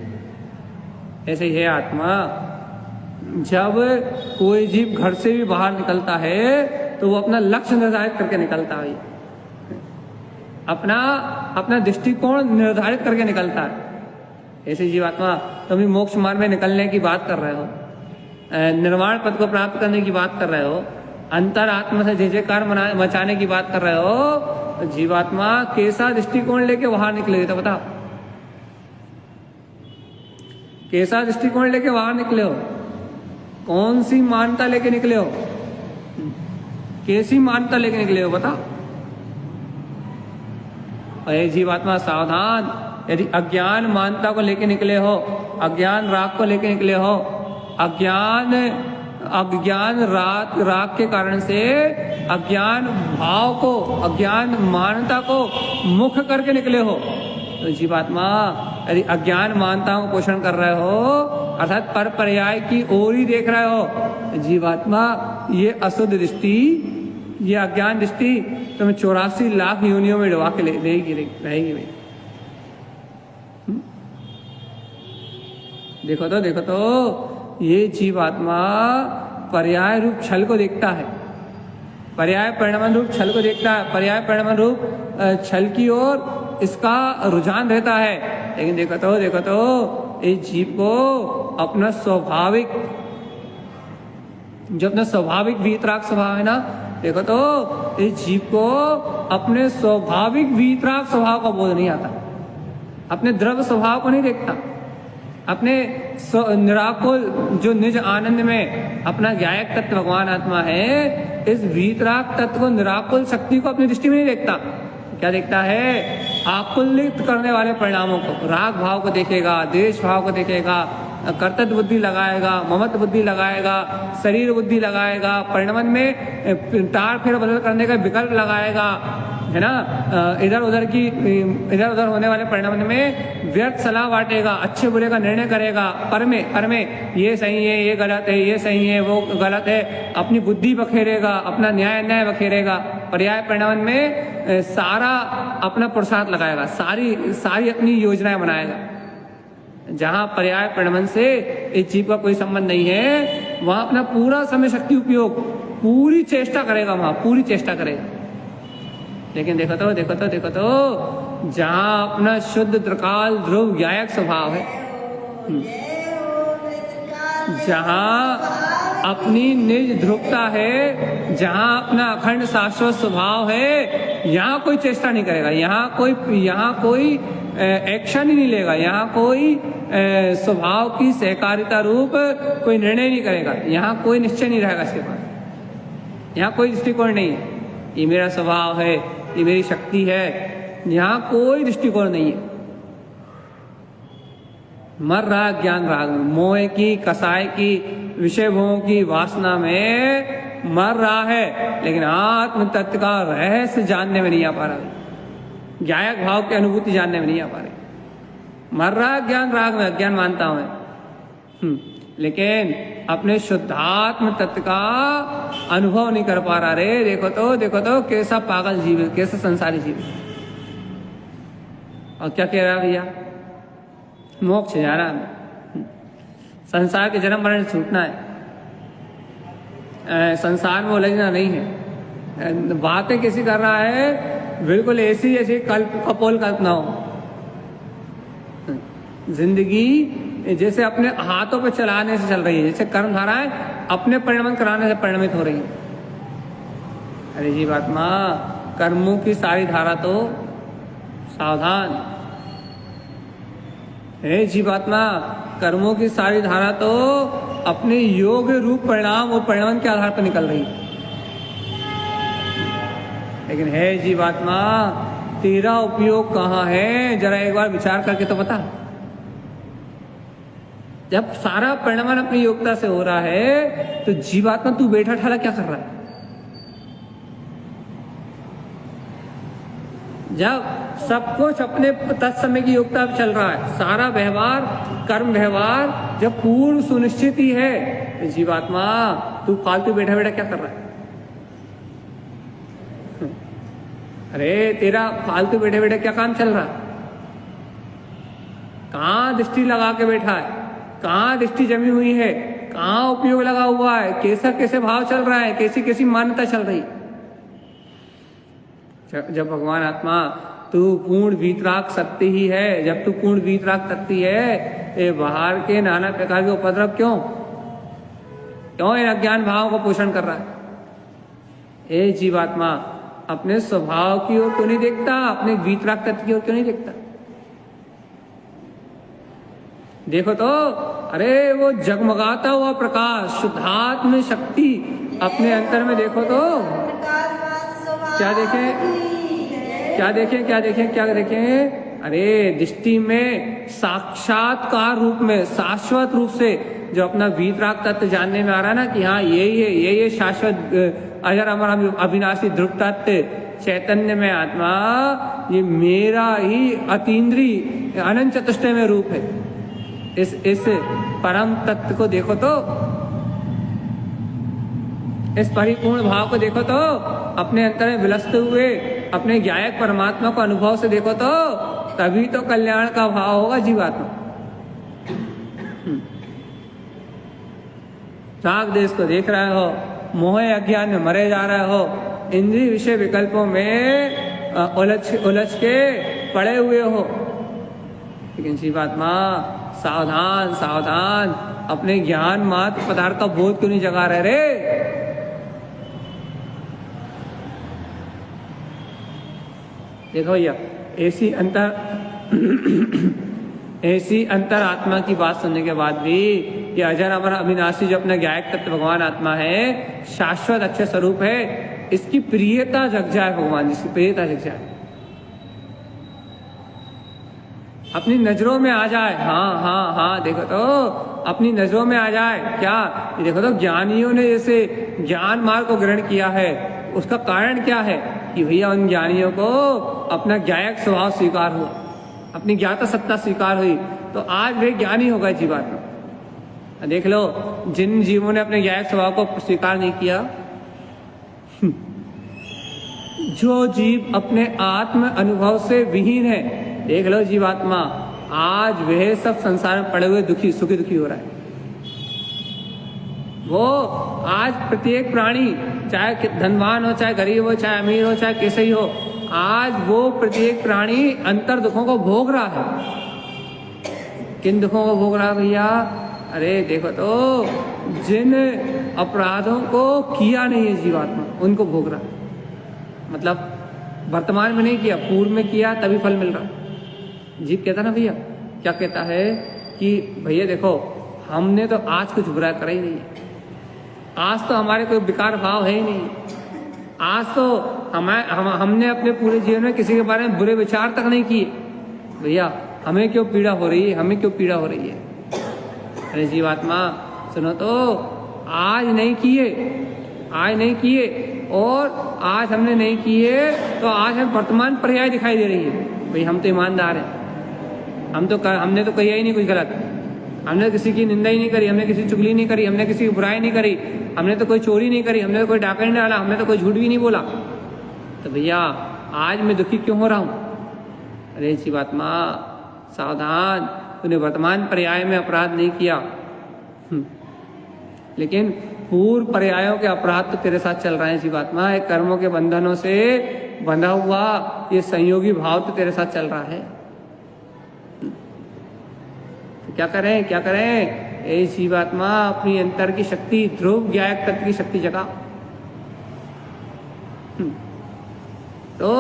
ऐसे ही है आत्मा। जब कोई जीव घर से भी बाहर निकलता है तो वो अपना लक्ष्य निर्धारित करके निकलता है, अपना दृष्टिकोण निर्धारित करके निकलता है। ऐसे जीवात्मा तुम मोक्ष मार्ग में निकलने की बात कर रहे हो, निर्वाण पद को प्राप्त करने की बात कर रहे हो, अंतर आत्मा से जय जयकार मचाने की बात कर रहे हो, तो जीवात्मा कैसा दृष्टिकोण लेके बाहर निकले तो बताओ? कैसा दृष्टिकोण लेके बाहर निकले हो? कौन सी मान्यता लेके निकले हो? कैसी मान्यता लेके निकले हो बताओ? अरे जीवात्मा सावधान, यदि अज्ञान मान्यता को लेके निकले हो, अज्ञान राग को लेके निकले हो, अज्ञान राग के कारण से अज्ञान भाव को, अज्ञान मान्यता को मुख करके निकले हो, तो जीवात्मा यदि अज्ञान मान्यताओं को पोषण कर रहे हो अर्थात पर पर्याय की ओर ही देख रहे हो, जीवात्मा ये अशुद्ध दृष्टि, ये अज्ञान दृष्टि तुम्हें 84 लाख योनियों में डुबा के रहेगी भाई। देखो तो ये जीवात्मा पर्याय रूप छल को देखता है, पर्याय परिणाम रूप छल को देखता है, पर्याय परिणाम रूप छल की ओर इसका रुझान रहता है। लेकिन देखो तो इस जीव को अपना स्वाभाविक, जो अपना स्वाभाविक वीतराग स्वभाव है ना, देखो तो इस जीव को अपने स्वाभाविक वीतराग स्वभाव का बोध नहीं आता, अपने द्रव्य स्वभाव को नहीं देखता, अपने निराकुल जो निज आनंद में अपना ज्ञायक तत्व भगवान आत्मा है, इस वीतराग तत्व को, निराकुल शक्ति को अपनी दृष्टि में नहीं देखता। क्या देखता है? आकुलित करने वाले परिणामों को, राग भाव को देखेगा, द्वेष भाव को देखेगा, कर्तव्य बुद्धि लगाएगा, ममत बुद्धि लगाएगा, शरीर बुद्धि लगाएगा, परिणाम में तार फेर बदल करने का विकल्प लगाएगा, है ना, इधर उधर होने वाले परिणाम में व्यर्थ सलाह बांटेगा, अच्छे बुरे का निर्णय करेगा, पर में ये सही है, ये गलत है, ये सही है, वो गलत है, अपनी बुद्धि बखेरेगा, अपना न्याय बखेरेगा, पर्याय परिणाम में सारा अपना पुरुषार्थ लगाएगा, सारी अपनी योजनाएं बनाएगा। जहां पर्याय परिणाम से इस जीव का कोई संबंध नहीं है, वहां अपना पूरा समय शक्ति उपयोग, पूरी चेष्टा करेगा, वहां पूरी चेष्टा करेगा। लेकिन देखो तो जहां अपना शुद्ध त्रिकाल ध्रुव ज्ञायक स्वभाव है, जहां अपनी निज ध्रुवता है, जहां अपना अखंड शाश्वत स्वभाव है, यहाँ कोई चेष्टा नहीं करेगा, यहाँ कोई एक्शन ही नहीं लेगा, यहाँ कोई स्वभाव की सहकारिता रूप कोई निर्णय नहीं करेगा, यहाँ कोई निश्चय नहीं रहेगा इसके पास, यहाँ कोई दृष्टिकोण नहीं है, ये मेरा स्वभाव है, ये मेरी शक्ति है, यहाँ कोई दृष्टिकोण नहीं है। मर रहा ज्ञान राग में, मोह की, कसाय की, विषय भोगों की वासना में मर रहा है, लेकिन आत्म तत्व का रहस्य जानने में नहीं आ पा रहा, ज्ञायक भाव की अनुभूति जानने में नहीं आ पा रही। मर रहा ज्ञान राग में, अज्ञान मानता हूं, लेकिन अपने शुद्धात्म तत्व का अनुभव नहीं कर पा रहा। रे देखो तो कैसा पागल जीव है, कैसा संसारी जीव है। और क्या कह रहा भैया? मोक्ष जाना है, संसार के जन्म मरण छूटना है, संसार में उलझना नहीं है। बातें कैसी कर रहा है? बिल्कुल ऐसी जैसी कपोल कल्पना हो। जिंदगी जैसे अपने हाथों पे चलाने से चल रही है, जैसे कर्म धाराएं अपने परिणमन कराने से परिणमित हो रही है। अरे जीवात्मा, कर्मों की सारी धारा तो सावधान है। जीवात्मा, कर्मों की सारी धारा तो अपने योग रूप परिणाम और परिणाम के आधार पर निकल रही है। लेकिन है जीवात्मा, तेरा उपयोग कहाँ है? जरा एक बार विचार करके तो बता। जब सारा परिणाम अपनी योग्यता से हो रहा है तो जीवात्मा तू बैठा ठाला क्या कर रहा है? जब सब कुछ अपने तत्समय की योग्यता पे चल रहा है, सारा व्यवहार, कर्म व्यवहार जब पूर्ण सुनिश्चित ही है, तो जीवात्मा तू फालतू बैठा बैठा क्या कर रहा है? अरे तेरा फालतू बैठे बैठे क्या काम चल रहा है? कहाँ दृष्टि लगा के बैठा है? कहाँ दृष्टि जमी हुई है? कहाँ उपयोग लगा हुआ है? कैसा कैसे भाव चल रहा है? कैसी कैसी मान्यता चल रही? जब भगवान आत्मा तू पूर्ण वीतराग सत्य ही है, जब तू पूर्ण वीतराग सत्य है, ये बाहर के नाना प्रकार के उपद्रव क्यों इन अज्ञान भावों को पोषण कर रहा है? ये जीवात्मा अपने स्वभाव की ओर क्यों नहीं देखता? अपने वीतराग तत्व की ओर क्यों नहीं देखता? देखो तो, अरे वो जगमगाता हुआ प्रकाश, शुद्धात्म शक्ति अपने अंतर में देखो तो क्या देखें? अरे दृष्टि में साक्षात्कार रूप में, शाश्वत रूप से जो अपना वीतराग तत्व जानने में आ रहा है ना कि हाँ यही है, ये शाश्वत अजर अमर अविनाशी ध्रुव तत्व चैतन्य में आत्मा, ये मेरा ही अतीन्द्रिय अनंत चतुष्टय में रूप है। इस परम तत्व को देखो तो, इस परिपूर्ण भाव को देखो तो, अपने अंतर में विलसते हुए अपने ज्ञायक परमात्मा को अनुभव से देखो तो, तभी तो कल्याण का भाव होगा जीवात्मा। राग देश को देख रहे हो, मोह अज्ञान में मरे जा रहे हो, इंद्रिय विषय विकल्पों में उलझ के पड़े हुए हो, लेकिन जीवात्मा सावधान सावधान, अपने ज्ञान मात्र पदार्थ का बोध क्यों नहीं जगा रहे रे? देखो भैया, ऐसी अंतर आत्मा की बात सुनने के बाद भी ये अजर अमर अविनाशी जो अपना ज्ञायक तत्व भगवान आत्मा है, शाश्वत अक्षय स्वरूप है, इसकी प्रियता जग जाए भगवान, इसकी प्रियता जग जाए, अपनी नजरों में आ जाए। हाँ, देखो तो अपनी नजरों में आ जाए। क्या देखो तो, ज्ञानियों ने जैसे ज्ञान मार्ग को ग्रहण किया है, उसका कारण क्या है कि भैया उन ज्ञानियों को अपना ज्ञायक स्वभाव स्वीकार हुआ, अपनी ज्ञाता सत्ता स्वीकार हुई, तो आज वे ज्ञानी हो गए जीवात्मा। देख लो, जिन जीवों ने अपने ज्ञायक स्वभाव को स्वीकार नहीं किया, जो जीव अपने आत्म अनुभव से विहीन है, देख लो जीवात्मा, आज वह सब संसार में पड़े हुए सुखी दुखी हो रहा है। वो आज प्रत्येक प्राणी, चाहे धनवान हो, चाहे गरीब हो, चाहे अमीर हो, चाहे कैसे ही हो, आज वो प्रत्येक प्राणी अंतर दुखों को भोग रहा है। किन दुखों को भोग रहा है भैया? अरे देखो तो, जिन अपराधों को किया नहीं है जीवात्मा, उनको भोग रहा है। मतलब वर्तमान में नहीं किया, पूर्व में किया, तभी फल मिल रहा है। जीव कहता ना भैया, क्या कहता है कि भैया देखो, हमने तो आज कुछ बुरा करा ही नहीं है, आज तो हमारे कोई विकार भाव है ही नहीं, आज तो हमने अपने पूरे जीवन में किसी के बारे में बुरे विचार तक नहीं किए, भैया हमें क्यों पीड़ा हो रही है, हमें क्यों पीड़ा हो रही है? अरे जीवात्मा सुनो तो, आज नहीं किए, और आज हमने नहीं किए तो आज हमें वर्तमान पर्याय दिखाई दे रही है। भाई हम तो ईमानदार हैं, हमने तो किया ही नहीं कुछ गलत, हमने किसी की निंदा ही नहीं करी, हमने किसी चुगली नहीं करी, हमने किसी की बुराई नहीं करी, हमने तो कोई चोरी नहीं करी, हमने तो कोई डाका नहीं डाला, हमने तो कोई झूठ भी नहीं बोला, तो भैया आज मैं दुखी क्यों हो रहा हूँ? अरे जीवात्मा सावधान, तूने वर्तमान पर्याय में अपराध नहीं किया, लेकिन पूर्व पर्यायों के अपराध तो तेरे साथ चल रहे हैं जीवात्मा। एक कर्मों के बंधनों से बंधा हुआ ये संयोगी भाव तो तेरे साथ चल रहा है। तो क्या करें? ए जीवात्मा, अपनी अंतर की शक्ति, ध्रुव ज्ञायक तत्व की शक्ति जगा। तो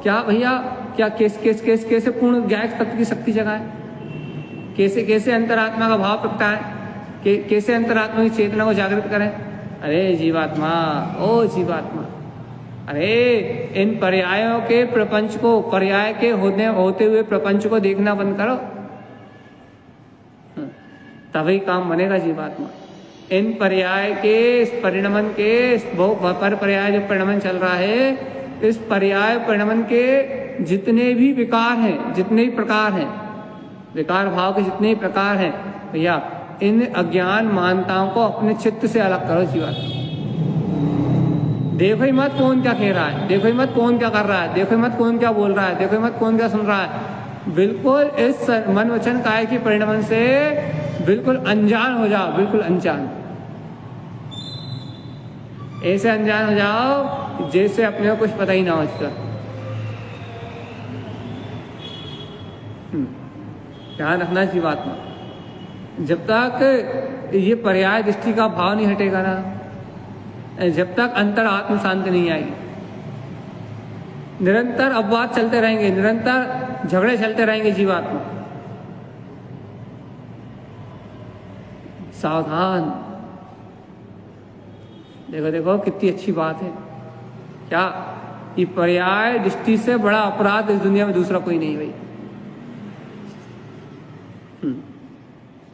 क्या भैया, क्या कैसे पूर्ण ज्ञायक तत्व की शक्ति जगाए? कैसे अंतरात्मा का भाव प्रगटाए? कैसे अंतरात्मा की चेतना को जागृत करें? अरे जीवात्मा, ओ जीवात्मा, अरे इन पर्यायों के प्रपंच को, पर्याय के होते हुए प्रपंच को देखना बंद करो, तभी काम बनेगा जीवात्मा। इन पर्याय के, इस परिणमन के, पर पर्याय जो परिणमन चल रहा है, इस पर्याय परिणमन के जितने भी विकार हैं, जितने भी प्रकार हैं, विकार भाव के जितने भी प्रकार हैं भैया, इन अज्ञान मानताओं को अपने चित्त से अलग करो जीवन। देखो ही मत कौन क्या कह रहा है, देखो ही मत कौन क्या कर रहा है, देखो ही मत कौन क्या बोल रहा है, देखो ही मत कौन क्या सुन रहा है। बिल्कुल इस मन वचन काय की परिणमन से बिल्कुल अनजान हो जाओ, बिल्कुल अनजान, ऐसे अनजान हो जाओ जैसे अपने को कुछ पता ही ना हो इसका। ध्यान रखना चाहिए बात में। जब तक ये पर्याय दृष्टि का भाव नहीं हटेगा ना, जब तक अंतर आत्म शांति नहीं आएगी, निरंतर अपवाद चलते रहेंगे, निरंतर झगड़े चलते रहेंगे जीवात्मा। सावधान। देखो देखो कितनी अच्छी बात है क्या, ये पर्याय दृष्टि से बड़ा अपराध इस दुनिया में दूसरा कोई नहीं भाई।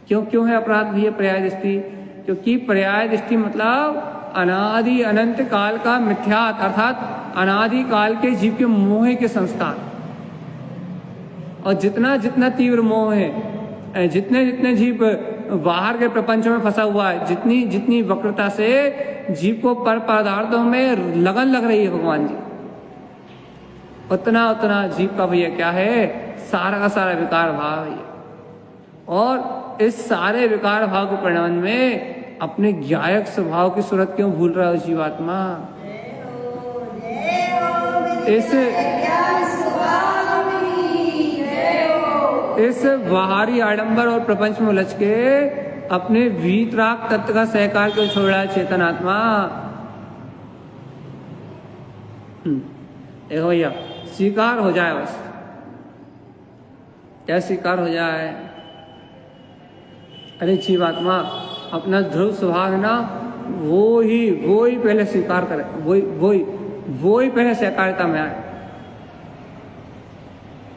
क्यों है अपराध भी ये पर्याय दृष्टि? क्योंकि पर्याय दृष्टि मतलब अनादि अनंत काल का मिथ्यात, अर्थात अनादि काल के जीव के मोह के संस्कार। और जितना जितना तीव्र मोह है, जितने जितने जीव बाहर के प्रपंच में फंसा हुआ है, जितनी जितनी वक्रता से जीव को पर पदार्थों में लगन लग रही है भगवान जी, उतना उतना जीव का भैया क्या है, सारा का सारा विकार भाव है। और इस सारे विकार भाव के परिणाम में अपने ज्ञायक स्वभाव की सूरत क्यों भूल रहा है जीवात्मा? इस बाहरी आडंबर और प्रपंच में उलझ के अपने वीतराग तत्व का सहकार क्यों छोड़ रहा है चेतन आत्मा? देखो भैया, स्वीकार हो जाए बस, क्या स्वीकार हो जाए? अरे जीवात्मा अपना ध्रुव स्वभाव है ना, वो ही पहले स्वीकार करे, वो ही पहले सहकारिता में आए।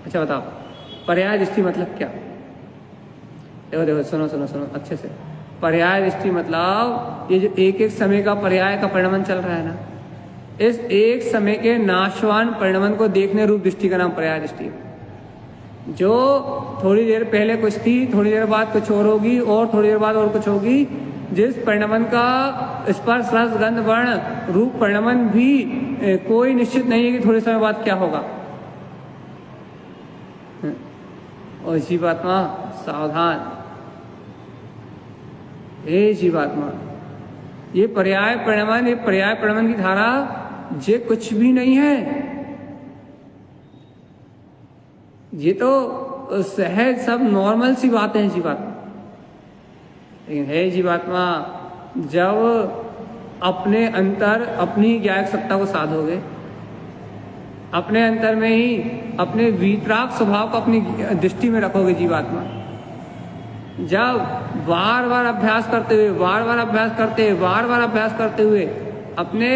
अच्छा बताओ, पर्याय दृष्टि मतलब क्या? देखो देखो, सुनो अच्छे से। पर्याय दृष्टि मतलब ये जो एक एक समय का पर्याय का परिणमन चल रहा है ना, इस एक समय के नाशवान परिणमन को देखने रूप दृष्टि का नाम पर्याय दृष्टि है। जो थोड़ी देर पहले कुछ थी, थोड़ी देर बाद कुछ और होगी, और थोड़ी देर बाद और कुछ होगी, जिस परिणमन का स्पर्श रस गंध वर्ण रूप परिणमन भी कोई निश्चित नहीं है कि थोड़े समय बाद क्या होगा। और जीवात्मा सावधान, हे जीवात्मा, ये पर्याय परिणमन की धारा ये कुछ भी नहीं है। ये तो सहज सब नॉर्मल सी बातें हैं जीवात्मा। लेकिन है जीवात्मा, जब अपने अंतर अपनी ज्ञायक सत्ता को साधोगे, अपने अंतर में ही अपने वीतराग स्वभाव को अपनी दृष्टि में रखोगे जीवात्मा, जब बार बार अभ्यास करते हुए अपने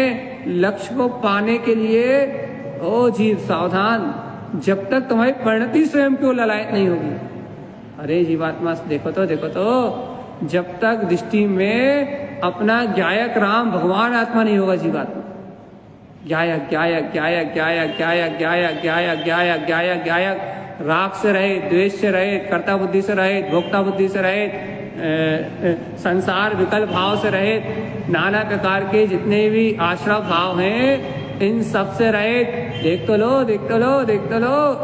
लक्ष्य को पाने के लिए, ओ जीव सावधान, जब तक तुम्हारी परिणति स्वयं की ओर ललायत नहीं होगी। अरे जीवात्मा देखो तो जब तक दृष्टि में अपना ज्ञायक राम भगवान आत्मा नहीं होगा जीवात्मा, ज्ञायक राग से रहित, द्वेष से रहित, कर्ता बुद्धि से रहित, भोक्ता बुद्धि से रहित, संसार विकल्प भाव से रहित, नाना प्रकार के जितने भी आश्रय भाव हैं, इन सब से रहित, देख तो लो,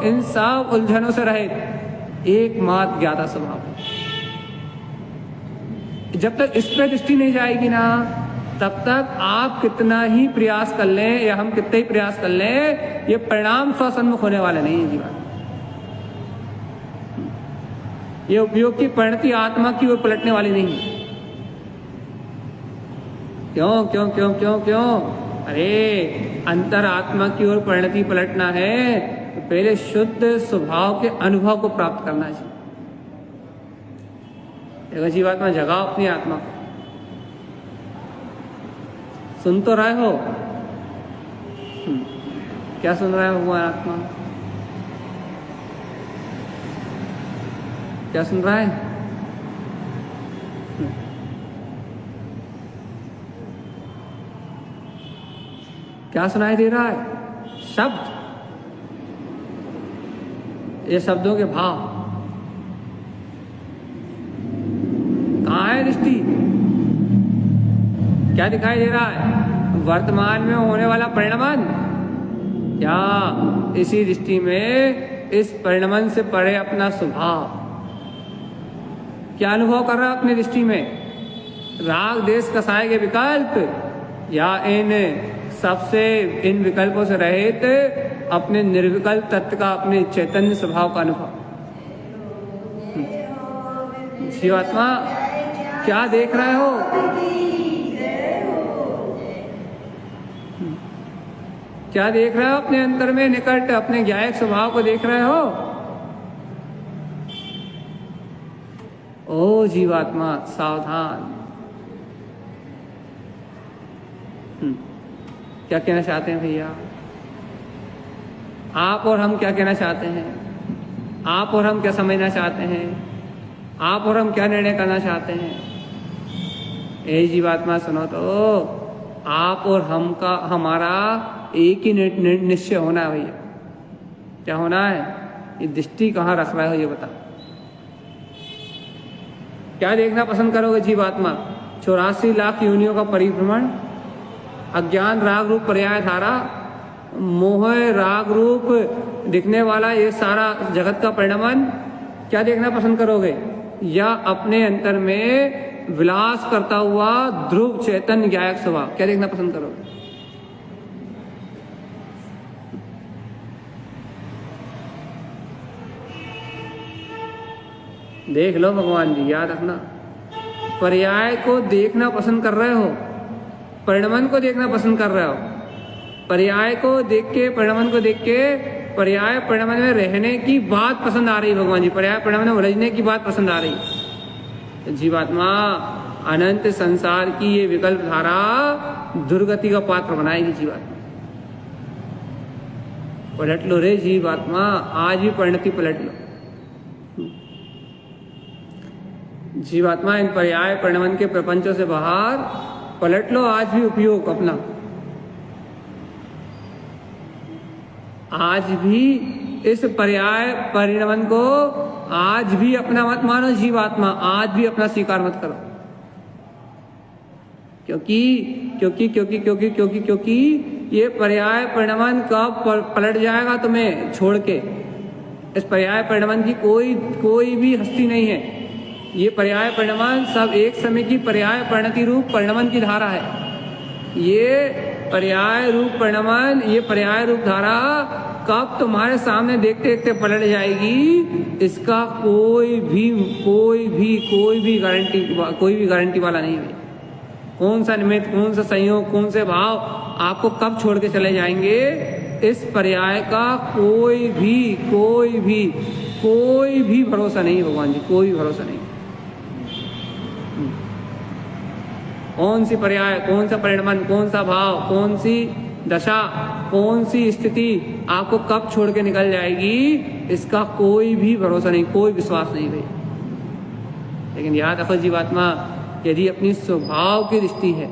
इन सब उलझनों से रहित एकमात्र ज्ञाता स्वभाव है। जब तक इस पर दृष्टि नहीं जाएगी ना, तब तक आप कितना ही प्रयास कर लें या हम कितने ही प्रयास कर लें, ये परिणाम स्वसन्मुख होने वाले नहीं है जीवन। ये उपयोग की परिणति आत्मा की ओर पलटने वाली नहीं है। क्यों? अरे अंतर आत्मा की ओर परिणति पलटना है तो पहले शुद्ध स्वभाव के अनुभव को प्राप्त करना चाहिए। देखो जीवात्मा, जगाओ अपनी आत्मा को। सुन तो रहे हो? क्या सुन रहे हो भगवान आत्मा? क्या सुन रहा है? क्या सुनाई दे रहा है? शब्द। ये शब्दों के भाव। कहाँ है दृष्टि? क्या दिखाई दे रहा है? वर्तमान में होने वाला परिणमन, या इसी दृष्टि में इस परिणमन से परे अपना स्वभाव? क्या अनुभव कर रहा है अपनी दृष्टि में? राग देश कसाय के विकल्प, या इन सबसे, इन विकल्पों से रहित अपने निर्विकल्प तत्व का, अपने चैतन्य स्वभाव का अनुभव? जीवात्मा क्या देख रहे हो? क्या देख रहे हो अपने अंतर में निकट? अपने ज्ञायक स्वभाव को देख रहे हो? ओ जीवात्मा सावधान। क्या कहना चाहते हैं भैया? आप और हम क्या कहना चाहते हैं? आप और हम क्या समझना चाहते हैं? आप और हम क्या निर्णय करना चाहते हैं? ए जीवात्मा सुनो तो, आप और हम का, हमारा एक ही निश्चय होना है भैया। क्या होना है? ये दृष्टि कहाँ रख रहे हो ये बता। क्या देखना पसंद करोगे जीवात्मा? 84 लाख योनियों का परिभ्रमण, अज्ञान राग रूप पर्याय धारा, मोह राग रूप दिखने वाला ये सारा जगत का परिणमन, क्या देखना पसंद करोगे? या अपने अंतर में विलास करता हुआ ध्रुव चैतन्य ज्ञायक स्वभाव, क्या देखना पसंद करोगे? देख लो भगवान जी, याद रखना, पर्याय को देखना पसंद कर रहे हो, परिणमन को देखना पसंद कर रहे हो। पर्याय को देख के, परिणमन को देख के, पर्याय परिणमन में रहने की बात पसंद आ रही भगवान जी, पर्याय परिणमन में उलझने की बात पसंद आ रही। तो जीवात्मा अनंत संसार की ये विकल्प धारा दुर्गति का पात्र बनाएगी जीवात्मा। पलट लो रे जीवात्मा, आज भी परिणति पलट लो। जीवात्मा इन पर्याय परिणमन के प्रपंचों से बाहर पलट लो, आज भी उपयोग अपना। आज भी इस पर्याय परिणमन को आज भी अपना मत मानो जीवात्मा, आज भी अपना स्वीकार मत करो। क्योंकि ये पर्याय परिणमन कब पलट जाएगा तुम्हें छोड़ के। इस पर्याय परिणमन की कोई भी हस्ती नहीं है। ये पर्याय परिणमन सब एक समय की पर्याय परिणति रूप परिणमन की धारा है। ये पर्याय रूप परिणमन, ये पर्याय रूप धारा कब तुम्हारे सामने देखते देखते पलट जाएगी, इसका कोई भी गारंटी वाला नहीं है। कौन सा निमित्त, कौन सा संयोग, कौन से भाव आपको कब छोड़ के चले जाएंगे, इस पर्याय का कोई भी भरोसा नहीं भगवान जी, कोई भरोसा नहीं। कौन सी पर्याय, कौन सा परिणमन, कौन सा भाव, कौन सी दशा, कौन सी स्थिति आपको कब छोड़ के निकल जाएगी, इसका कोई भी भरोसा नहीं, कोई विश्वास नहीं भाई। लेकिन याद रखो जीवात्मा, यदि अपनी स्वभाव की दृष्टि है,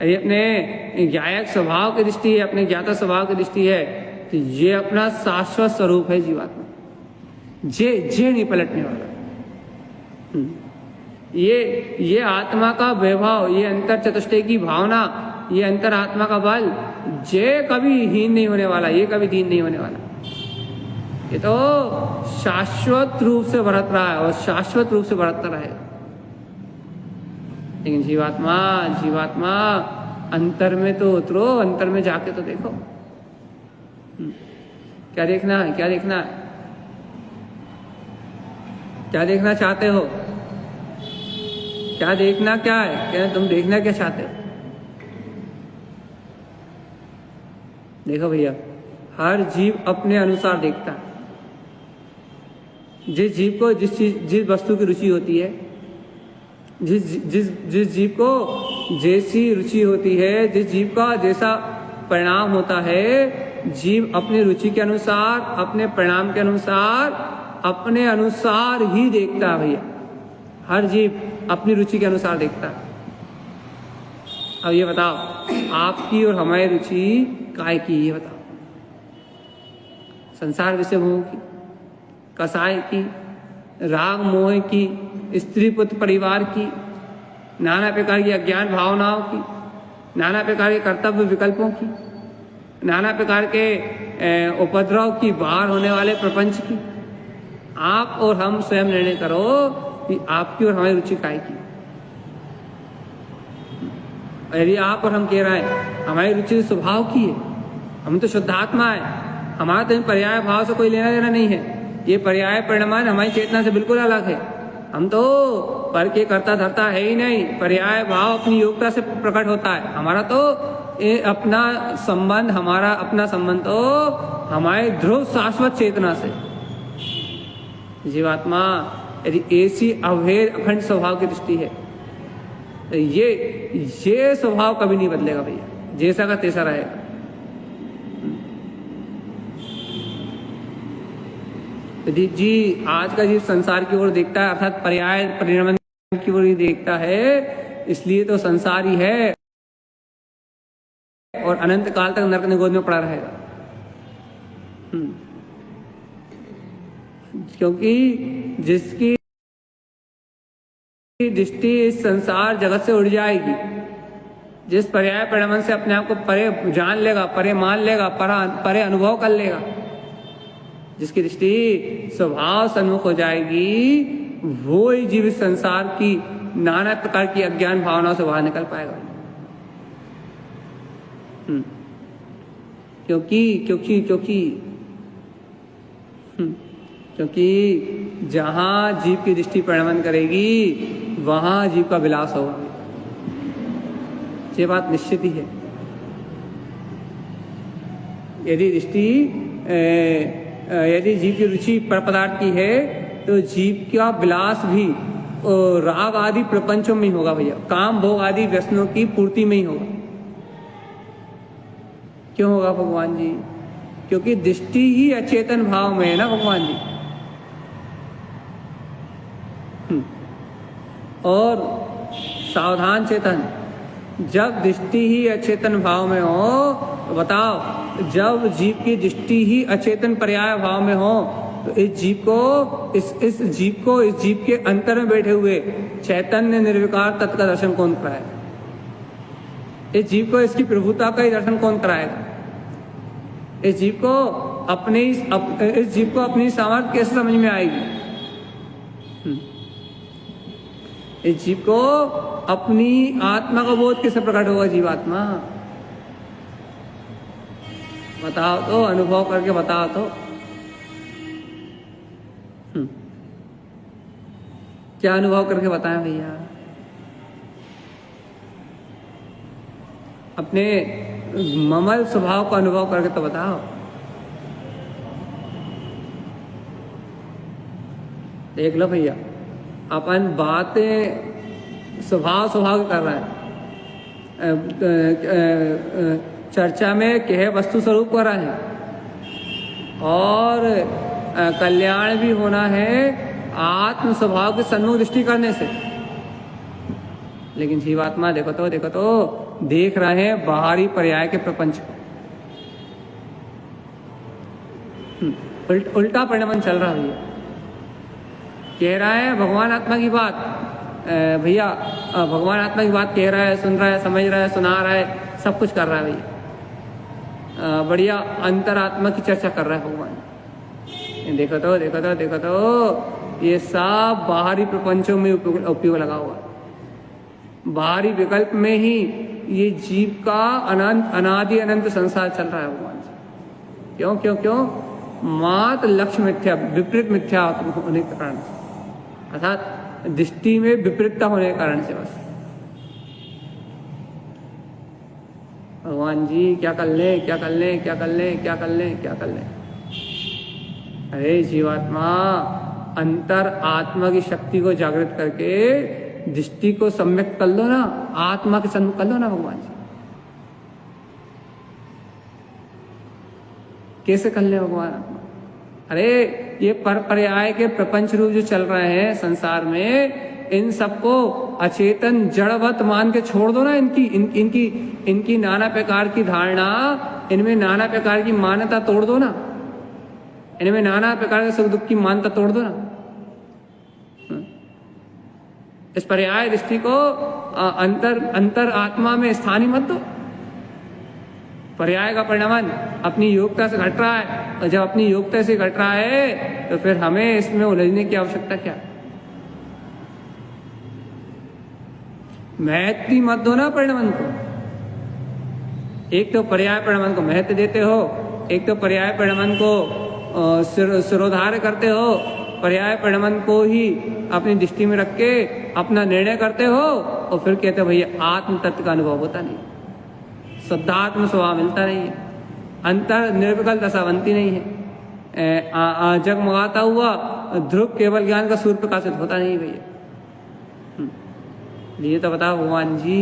यदि अपने ज्ञायक स्वभाव की दृष्टि है, अपने ज्ञाता स्वभाव की दृष्टि है, तो ये अपना शाश्वत स्वरूप है जीवात्मा, जे नहीं पलटने वाला। ये आत्मा का वैभव, ये अंतर चतुष्टय की भावना, ये अंतर आत्मा का बल, जे कभी हीन नहीं होने वाला, ये कभी दीन नहीं होने वाला। ये तो शाश्वत रूप से बरत रहा है और शाश्वत रूप से बरतता रहेगा। लेकिन जीवात्मा अंतर में तो उतरो, अंतर में जाके तो देखो क्या देखना है, क्या देखना है, क्या देखना चाहते हो, क्या देखना क्या है, क्या तुम देखना क्या चाहते हो? देखो भैया, हर जीव अपने अनुसार देखता है। जिस जीव को जिस वस्तु की रुचि होती है, जिस जीव को जैसी रुचि होती है, जिस जीव का जैसा परिणाम होता है, जीव अपनी रुचि के अनुसार, अपने परिणाम के अनुसार, अपने अनुसार ही देखता है भैया। हर जीव अपनी रुचि के अनुसार देखता है। अब ये बताओ, आपकी और हमारी रुचि काय की, ये बताओ। संसार विषय भोग की, कसाय की, राग मोह की, स्त्री पुत्र परिवार की, नाना प्रकार की अज्ञान भावनाओं की, नाना प्रकार के कर्तव्य विकल्पों की, नाना प्रकार के उपद्रव की, बाहर होने वाले प्रपंच की। आप और हम स्वयं निर्णय करो कि आपकी और हमारी रुचि काय की। यदि आप और हम कह रहे हैं हमारी रुचि स्वभाव की है, हम तो शुद्धात्मा है, हमारा तो पर्याय भाव से कोई लेना देना नहीं है, ये पर्याय परिणाम हमारी चेतना से बिल्कुल अलग है, हम तो पर के करता धरता है ही नहीं, पर्याय भाव अपनी योग्यता से प्रकट होता है। हमारा तो अपना संबंध, हमारा अपना संबंध तो हमारे ध्रुव शाश्वत चेतना से। जीवात्मा यदि ऐसी अभेद अखंड स्वभाव की दृष्टि है, ये स्वभाव कभी नहीं बदलेगा भैया, जैसा का तैसा रहेगा। यदि जी आज का जीव संसार की ओर देखता है, अर्थात पर्याय परिणाम की ओर ही देखता है, इसलिए तो संसार ही है और अनंत काल तक नरक निगोद में पड़ा रहेगा। क्योंकि जिसकी दृष्टि इस संसार जगत से उड़ जाएगी, जिस पर्याय परिणाम से अपने आप को परे जान लेगा, परे मान लेगा, परे अनुभव कर लेगा, जिसकी दृष्टि स्वभाव सन्मुख हो जाएगी, वो ही जीवित संसार की नाना प्रकार की अज्ञान भावनाओं से बाहर निकल पाएगा। क्योंकि जहां जीव की दृष्टि परिणमन करेगी वहां जीव का विलास होगा, ये बात निश्चित ही है। यदि जीव की रुचि पर पदार्थ की है तो जीव का विलास भी राग आदि प्रपंचों में ही होगा भैया, काम भोग आदि व्यसनों की पूर्ति में ही होगा। क्यों होगा भगवान जी? क्योंकि दृष्टि ही अचेतन भाव में है ना भगवान जी। और सावधान चेतन, जब दृष्टि ही अचेतन भाव में हो, तो बताओ, जब जीव की दृष्टि ही अचेतन पर्याय भाव में हो, तो इस जीव के अंतर में बैठे हुए चैतन्य निर्विकार तत्व का दर्शन कौन कराएगा? इस जीव को इसकी प्रभुता का ही दर्शन कौन कराएगा? इस जीव को अपनी सामर्थ्य कैसे समझ में आएगी? इस जीव को अपनी आत्मा का बोध कैसे प्रकट होगा? जीवात्मा बताओ तो, अनुभव करके बताओ तो। क्या अनुभव करके बताएं भैया? अपने ममल स्वभाव का अनुभव करके तो बताओ। देख लो भैया, अपन बातें स्वभाव कर रहे हैं, चर्चा में कहे वस्तु स्वरूप कर रहे हैं, और कल्याण भी होना है आत्म स्वभाव के सन्मुख दृष्टि करने से। लेकिन जीवात्मा देखो तो देख रहे हैं बाहरी पर्याय के प्रपंच को, उल्टा परिणाम चल रहा है। कह रहा है भगवान आत्मा की बात, भैया भगवान आत्मा की बात कह रहा है, सुन रहा है, समझ रहा है, सुना रहा है, सब कुछ कर रहा है भैया, बढ़िया अंतरात्मा की चर्चा कर रहा है भगवान। देखो तो ये सब बाहरी प्रपंचों में उपयोग लगा हुआ है। बाहरी विकल्प में ही ये जीव का अनादि अनंत संसार चल रहा है भगवान से। क्यों? मात्र लक्ष्य मिथ्या, विपरीत मिथ्या होने के कारण, अर्थात दृष्टि में विपरीतता होने के कारण से। बस भगवान जी क्या कर लें? अरे जीवात्मा, अंतर आत्मा की शक्ति को जागृत करके दृष्टि को सम्यक कर लो ना, आत्मा के सन्मुख कर लो ना भगवान जी। कैसे कर ले भगवान आत्मा? अरे ये पर्याय के प्रपंच रूप जो चल रहे हैं संसार में, इन सबको अचेतन जड़वत मान के छोड़ दो ना। इनकी नाना प्रकार की धारणा, इनमें नाना प्रकार की मान्यता तोड़ दो ना। इनमें नाना प्रकार के सुख दुख की मानता तोड़ दो ना। इस पर्याय दृष्टि को अंतर आत्मा में स्थान ही मत दो। पर्याय का परिणाम अपनी योग्यता से घट रहा है, और जब अपनी योग्यता से घट रहा है तो फिर हमें इसमें उलझने की आवश्यकता क्या? महत्व मत दो ना परिणाम को। एक तो पर्याय परिणाम को महत्व देते हो, एक तो पर्याय परिणाम को सिरोधार्य करते हो, पर्याय परिणाम को ही अपनी दृष्टि में रख के अपना निर्णय करते हो, और फिर कहते हो भैया आत्म तत्व का अनुभव होता नहीं, शुद्धात्म स्वभाव मिलता नहीं है, अंतर निर्विकल दशा बनती नहीं है, जगमगाता हुआ ध्रुव केवल ज्ञान का सूर्य प्रकाशित होता नहीं भैया। ये तो बताओ भगवान जी,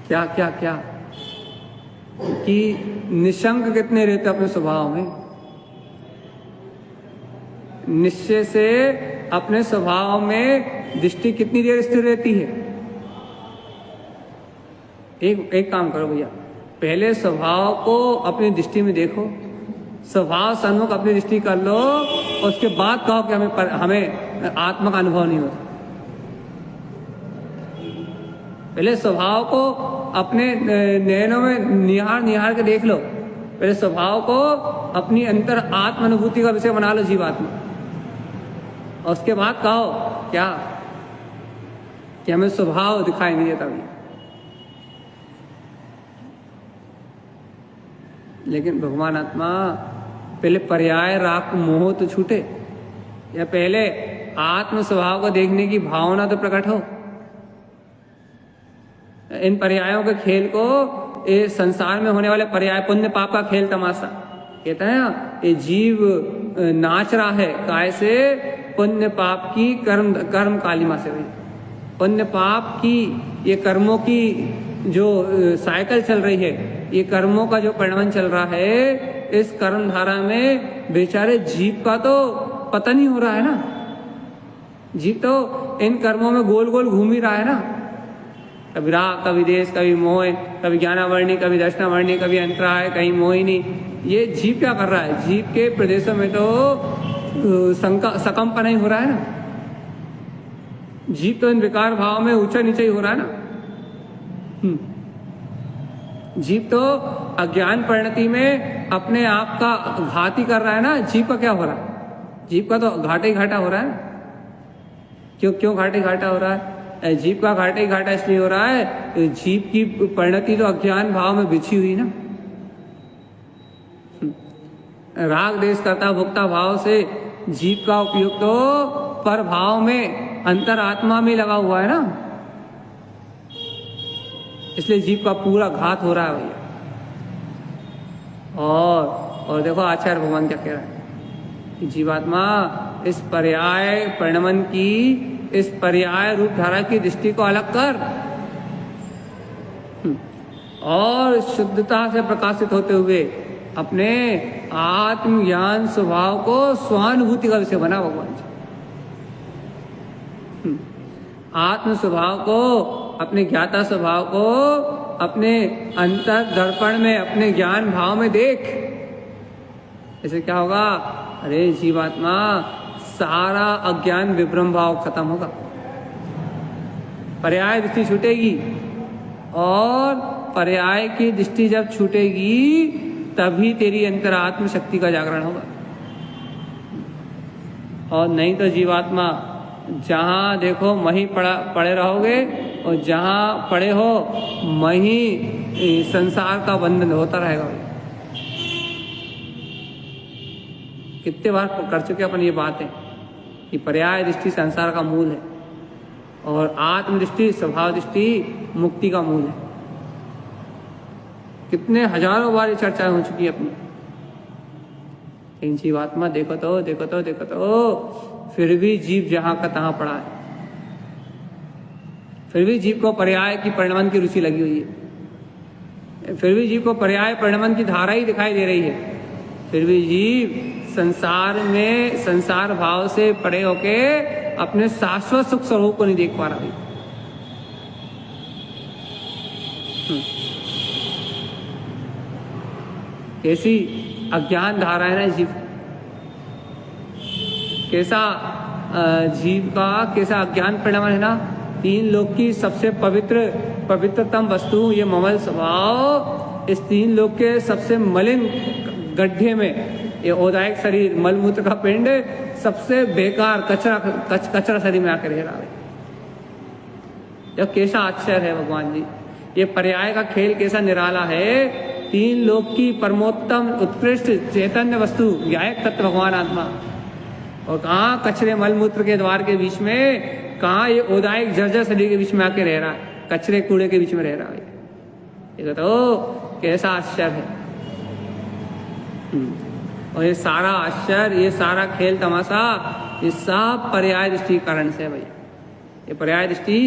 क्या क्या क्या कि निशंक कितने रहते अपने स्वभाव में, निश्चय से अपने स्वभाव में दृष्टि कितनी देर स्थिर रहती है। एक काम करो भैया, पहले स्वभाव को अपनी दृष्टि में देखो, स्वभाव सन्मुख अपनी दृष्टि कर लो, उसके बाद कहो कि हमें आत्मा का अनुभव नहीं होता। पहले स्वभाव को अपने नयनों में निहार के देख लो, पहले स्वभाव को अपनी अंतर आत्म अनुभूति का विषय बना लो जीवात्मा, और उसके बाद कहो क्या कि हमें स्वभाव दिखाई नहीं देता भैया। लेकिन भगवान आत्मा पहले पर्याय राग मोह तो छूटे, या पहले आत्म स्वभाव को देखने की भावना तो प्रकट हो। इन पर्यायों के खेल को, ये संसार में होने वाले पर्याय पुण्य पाप का खेल तमाशा कहते हैं ना, ये जीव नाच रहा है काय से? पुण्य पाप की कर्म कालिमा से। भाई पुण्य पाप की ये कर्मों की जो साइकिल चल रही है, ये कर्मों का जो परिणाम चल रहा है, इस कर्म धारा में बेचारे जीव का तो पता नहीं हो रहा है ना। जीव तो इन कर्मों में गोल गोल घूम ही रहा है ना, कभी राग, कभी देश, कभी मोह, कभी ज्ञानावर्णी, कभी दर्शनावर्णी, कभी अंतराय, कहीं मोहिनी। ये जीव क्या कर रहा है? जीव के प्रदेशों में तो सकंपन ही हो रहा है ना। जीव तो इन विकार भाव में ऊंचा नीचे ही हो रहा है ना। जीव तो अज्ञान परिणति में अपने आप का घात ही कर रहा है ना। जीव का क्या हो रहा है? जीव का तो घाटा ही घाटा हो रहा है। क्यों घाटा ही घाटा हो रहा है? जीव का घाटा ही घाटा इसलिए हो रहा है, जीव की परिणति तो अज्ञान भाव में बिछी हुई ना। राग देश करता भोक्ता भाव से जीव का उपयोग तो पर भाव में अंतर आत्मा में लगा हुआ है ना, इसलिए जीव का पूरा घात हो रहा है भैया। और देखो आचार्य भगवान क्या कह रहा है कि जीवात्मा इस पर्याय परिणमन की, इस पर्याय रूप धारा की दृष्टि को अलग कर, और शुद्धता से प्रकाशित होते हुए अपने आत्मज्ञान स्वभाव को स्वानुभूति का विषय बना भगवान जी। आत्म स्वभाव को, अपने ज्ञाता स्वभाव को अपने अंतर दर्पण में, अपने ज्ञान भाव में देख। ऐसे क्या होगा? अरे जीवात्मा, सारा अज्ञान विभ्रम भाव खत्म होगा, पर्याय दृष्टि छूटेगी, और पर्याय की दृष्टि जब छूटेगी तभी तेरी अंतरात्म शक्ति का जागरण होगा। और नहीं तो जीवात्मा जहां देखो वहीं पड़े रहोगे, और जहां पड़े हो वहीं संसार का बंधन होता रहेगा। कितने बार कर चुके अपन ये बातें कि पर्याय दृष्टि संसार का मूल है, और आत्मदृष्टि, स्वभाव दृष्टि मुक्ति का मूल है। कितने हजारों बार ये चर्चाएं हो चुकी है अपनी। इन जीवात्मा देखो तो फिर भी जीव जहां का तहां पड़ा है, फिर भी जीव को पर्याय की परिणमन की रुचि लगी हुई है, फिर भी जीव को पर्याय परिणमन की धारा ही दिखाई दे रही है, फिर भी जीव संसार में, संसार भाव से पड़े होके अपने शाश्वत सुख स्वरूप को नहीं देख पा रहा। कैसी अज्ञान धारा है ना जीव, कैसा जीव का कैसा अज्ञान परिणाम है ना। तीन लोक की सबसे पवित्रतम वस्तु ये ममल स्वभाव, इस तीन लोक के सबसे मलिन गड्ढे में ये औदायिक शरीर मलमूत्र का पिंड सबसे बेकार कचरा शरीर में आकर रह रहा है। यह कैसा आश्चर्य है भगवान जी, ये पर्याय का खेल कैसा निराला है। तीन लोक की परमोत्तम उत्कृष्ट चैतन्य वस्तु ज्ञायक तत्व भगवान आत्मा, और कहाँ कचरे मलमूत्र के द्वार के बीच में, कहाँ ये औदायिक जर्जर शरीर के बीच में आके रह रहा है, कचरे कूड़े के बीच में रह रहा है। ये तो कैसा आश्चर्य है। और ये सारा आश्चर्य, ये सारा खेल तमाशा, ये सब पर्याय दृष्टि कारण से है भैया। ये पर्याय दृष्टि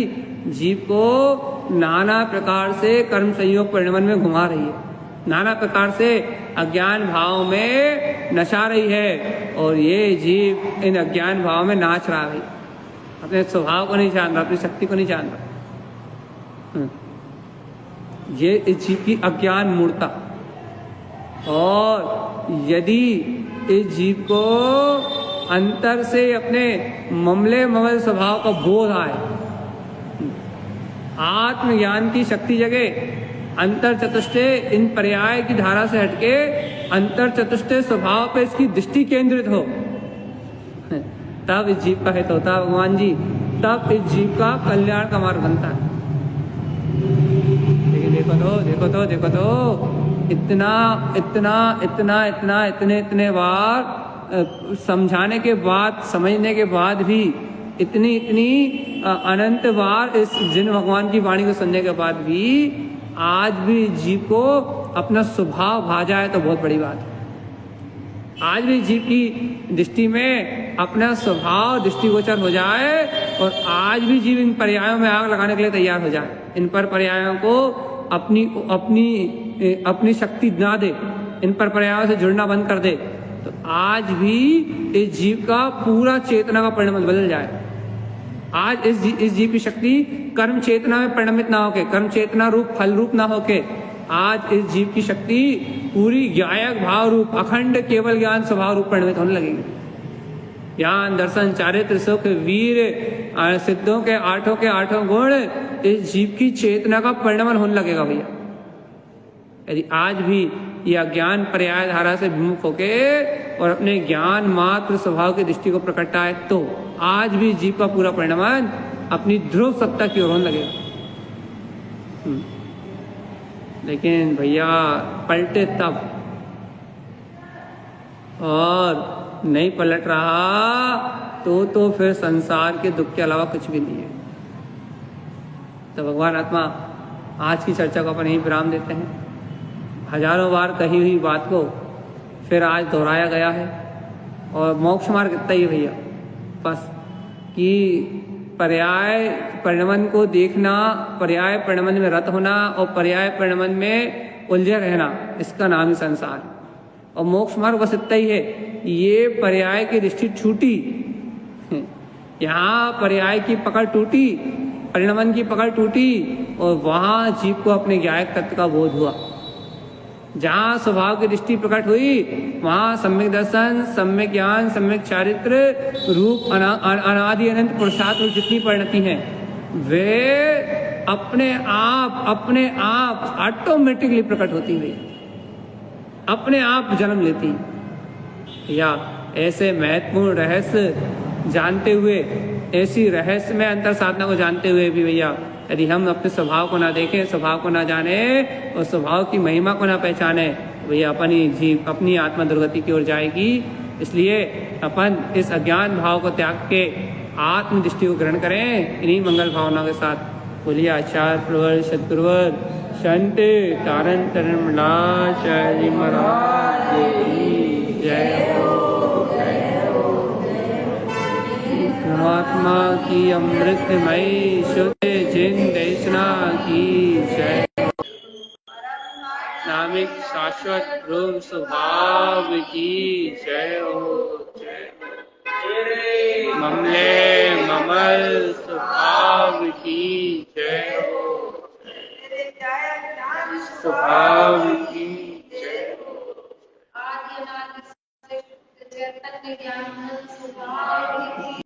जीव को नाना प्रकार से कर्म संयोग परिणमन में घुमा रही है, नाना प्रकार से अज्ञान भाव में नचा रही है, और ये जीव इन अज्ञान भाव में नाच रहा है, अपने स्वभाव को नहीं जान रहा, अपनी शक्ति को नहीं जान रहा। ये इस जीव की अज्ञान मूर्ता। और यदि इस जीव को अंतर से अपने ममल स्वभाव का बोध आए, आत्मज्ञान की शक्ति जगे, अंतर चतुष्टय इन पर्याय की धारा से हटके अंतर चतुष्टय स्वभाव पे इसकी दृष्टि केंद्रित हो, तब इस जीव का हित होता है भगवान जी, तब इस जीव का कल्याण का मार्ग बनता है। लेकिन देखो तो इतने बार समझाने के बाद, समझने के बाद भी, इतनी अनंत बार इस जिन भगवान की वाणी को सुनने के बाद भी आज भी जीव को अपना स्वभाव भा जाए तो बहुत बड़ी बात है। आज भी जीव की दृष्टि में अपना स्वभाव दृष्टिगोचर हो जाए, और आज भी जीव इन पर्यायों में आग लगाने के लिए तैयार हो जाए, इन पर पर्यायों को अपनी शक्ति ना दे, इन पर पर्यायों से जुड़ना बंद कर दे, तो आज भी इस जीव का पूरा चेतना का परिणाम बदल जाए। आज इस जीव की शक्ति कर्म चेतना में परिणमित ना होके, कर्म चेतना रूप फल रूप ना होके, आज इस जीव की शक्ति पूरी ज्ञायक भाव रूप अखंड केवल ज्ञान स्वभाव रूप परिणमित होने लगेगी। ज्ञान दर्शन चारित्र सुख वीर सिद्धों के आठों गुण इस जीव की चेतना का परिणमन होने लगेगा भैया। यदि आज भी ये अज्ञान पर्याय धारा से विमुख होके और अपने ज्ञान मात्र स्वभाव की दृष्टि को प्रकटाए, तो आज भी जीव का पूरा परिणमन अपनी ध्रुव सत्ता की ओर होने लगेगा। लेकिन भैया पलटे तब, और नहीं पलट रहा तो फिर संसार के दुख के अलावा कुछ भी नहीं है। तो भगवान आत्मा आज की चर्चा को अपन यहीं विराम देते हैं। हजारों बार कही हुई बात को फिर आज दोहराया गया है, और मोक्ष मार्ग इतना ही भैया बस कि पर्याय परिणमन को देखना, पर्याय परिणमन में रत होना और पर्याय परिणमन में उलझे रहना, इसका नाम ही संसार। और मोक्ष मार्ग बस इतना ही है, ये पर्याय की दृष्टि छूटी, यहाँ पर्याय की पकड़ टूटी, परिणमन की पकड़ टूटी, और वहां जीव को अपने ज्ञायक तत्व का बोध हुआ। जहाँ स्वभाव की दृष्टि प्रकट हुई, वहां सम्यक दर्शन, सम्यक ज्ञान, सम्यक चारित्र रूप अनादि अनंत पुरुषार्थ जितनी परिणति हैं, वे अपने आप ऑटोमेटिकली प्रकट होती हुई अपने आप जन्म लेती। या ऐसे महत्वपूर्ण रहस्य जानते हुए, ऐसी रहस्य में अंतर साधना को जानते हुए भी भैया यदि हम अपने स्वभाव को ना देखें, स्वभाव को ना जाने और स्वभाव की महिमा को ना पहचाने, भैया अपनी आत्मा दुर्गति की ओर जाएगी। इसलिए अपन इस अज्ञान भाव को त्याग के आत्मदृष्टि को ग्रहण करें। इन्हीं मंगल भावना के साथ बोलिए आचार्य प्रवर सतगुरुवर संत तारण तरण मंडलाचार्य महाराज की जय। परमात्मा की अमृतमयी शुद्ध जिन देशना की जय। नामिक शाश्वत रूप स्वभाव की जय हो। ममले ममल स्वभाव की जय हो। स्वभाव की जय हो। जगत ज्ञान स्वभाव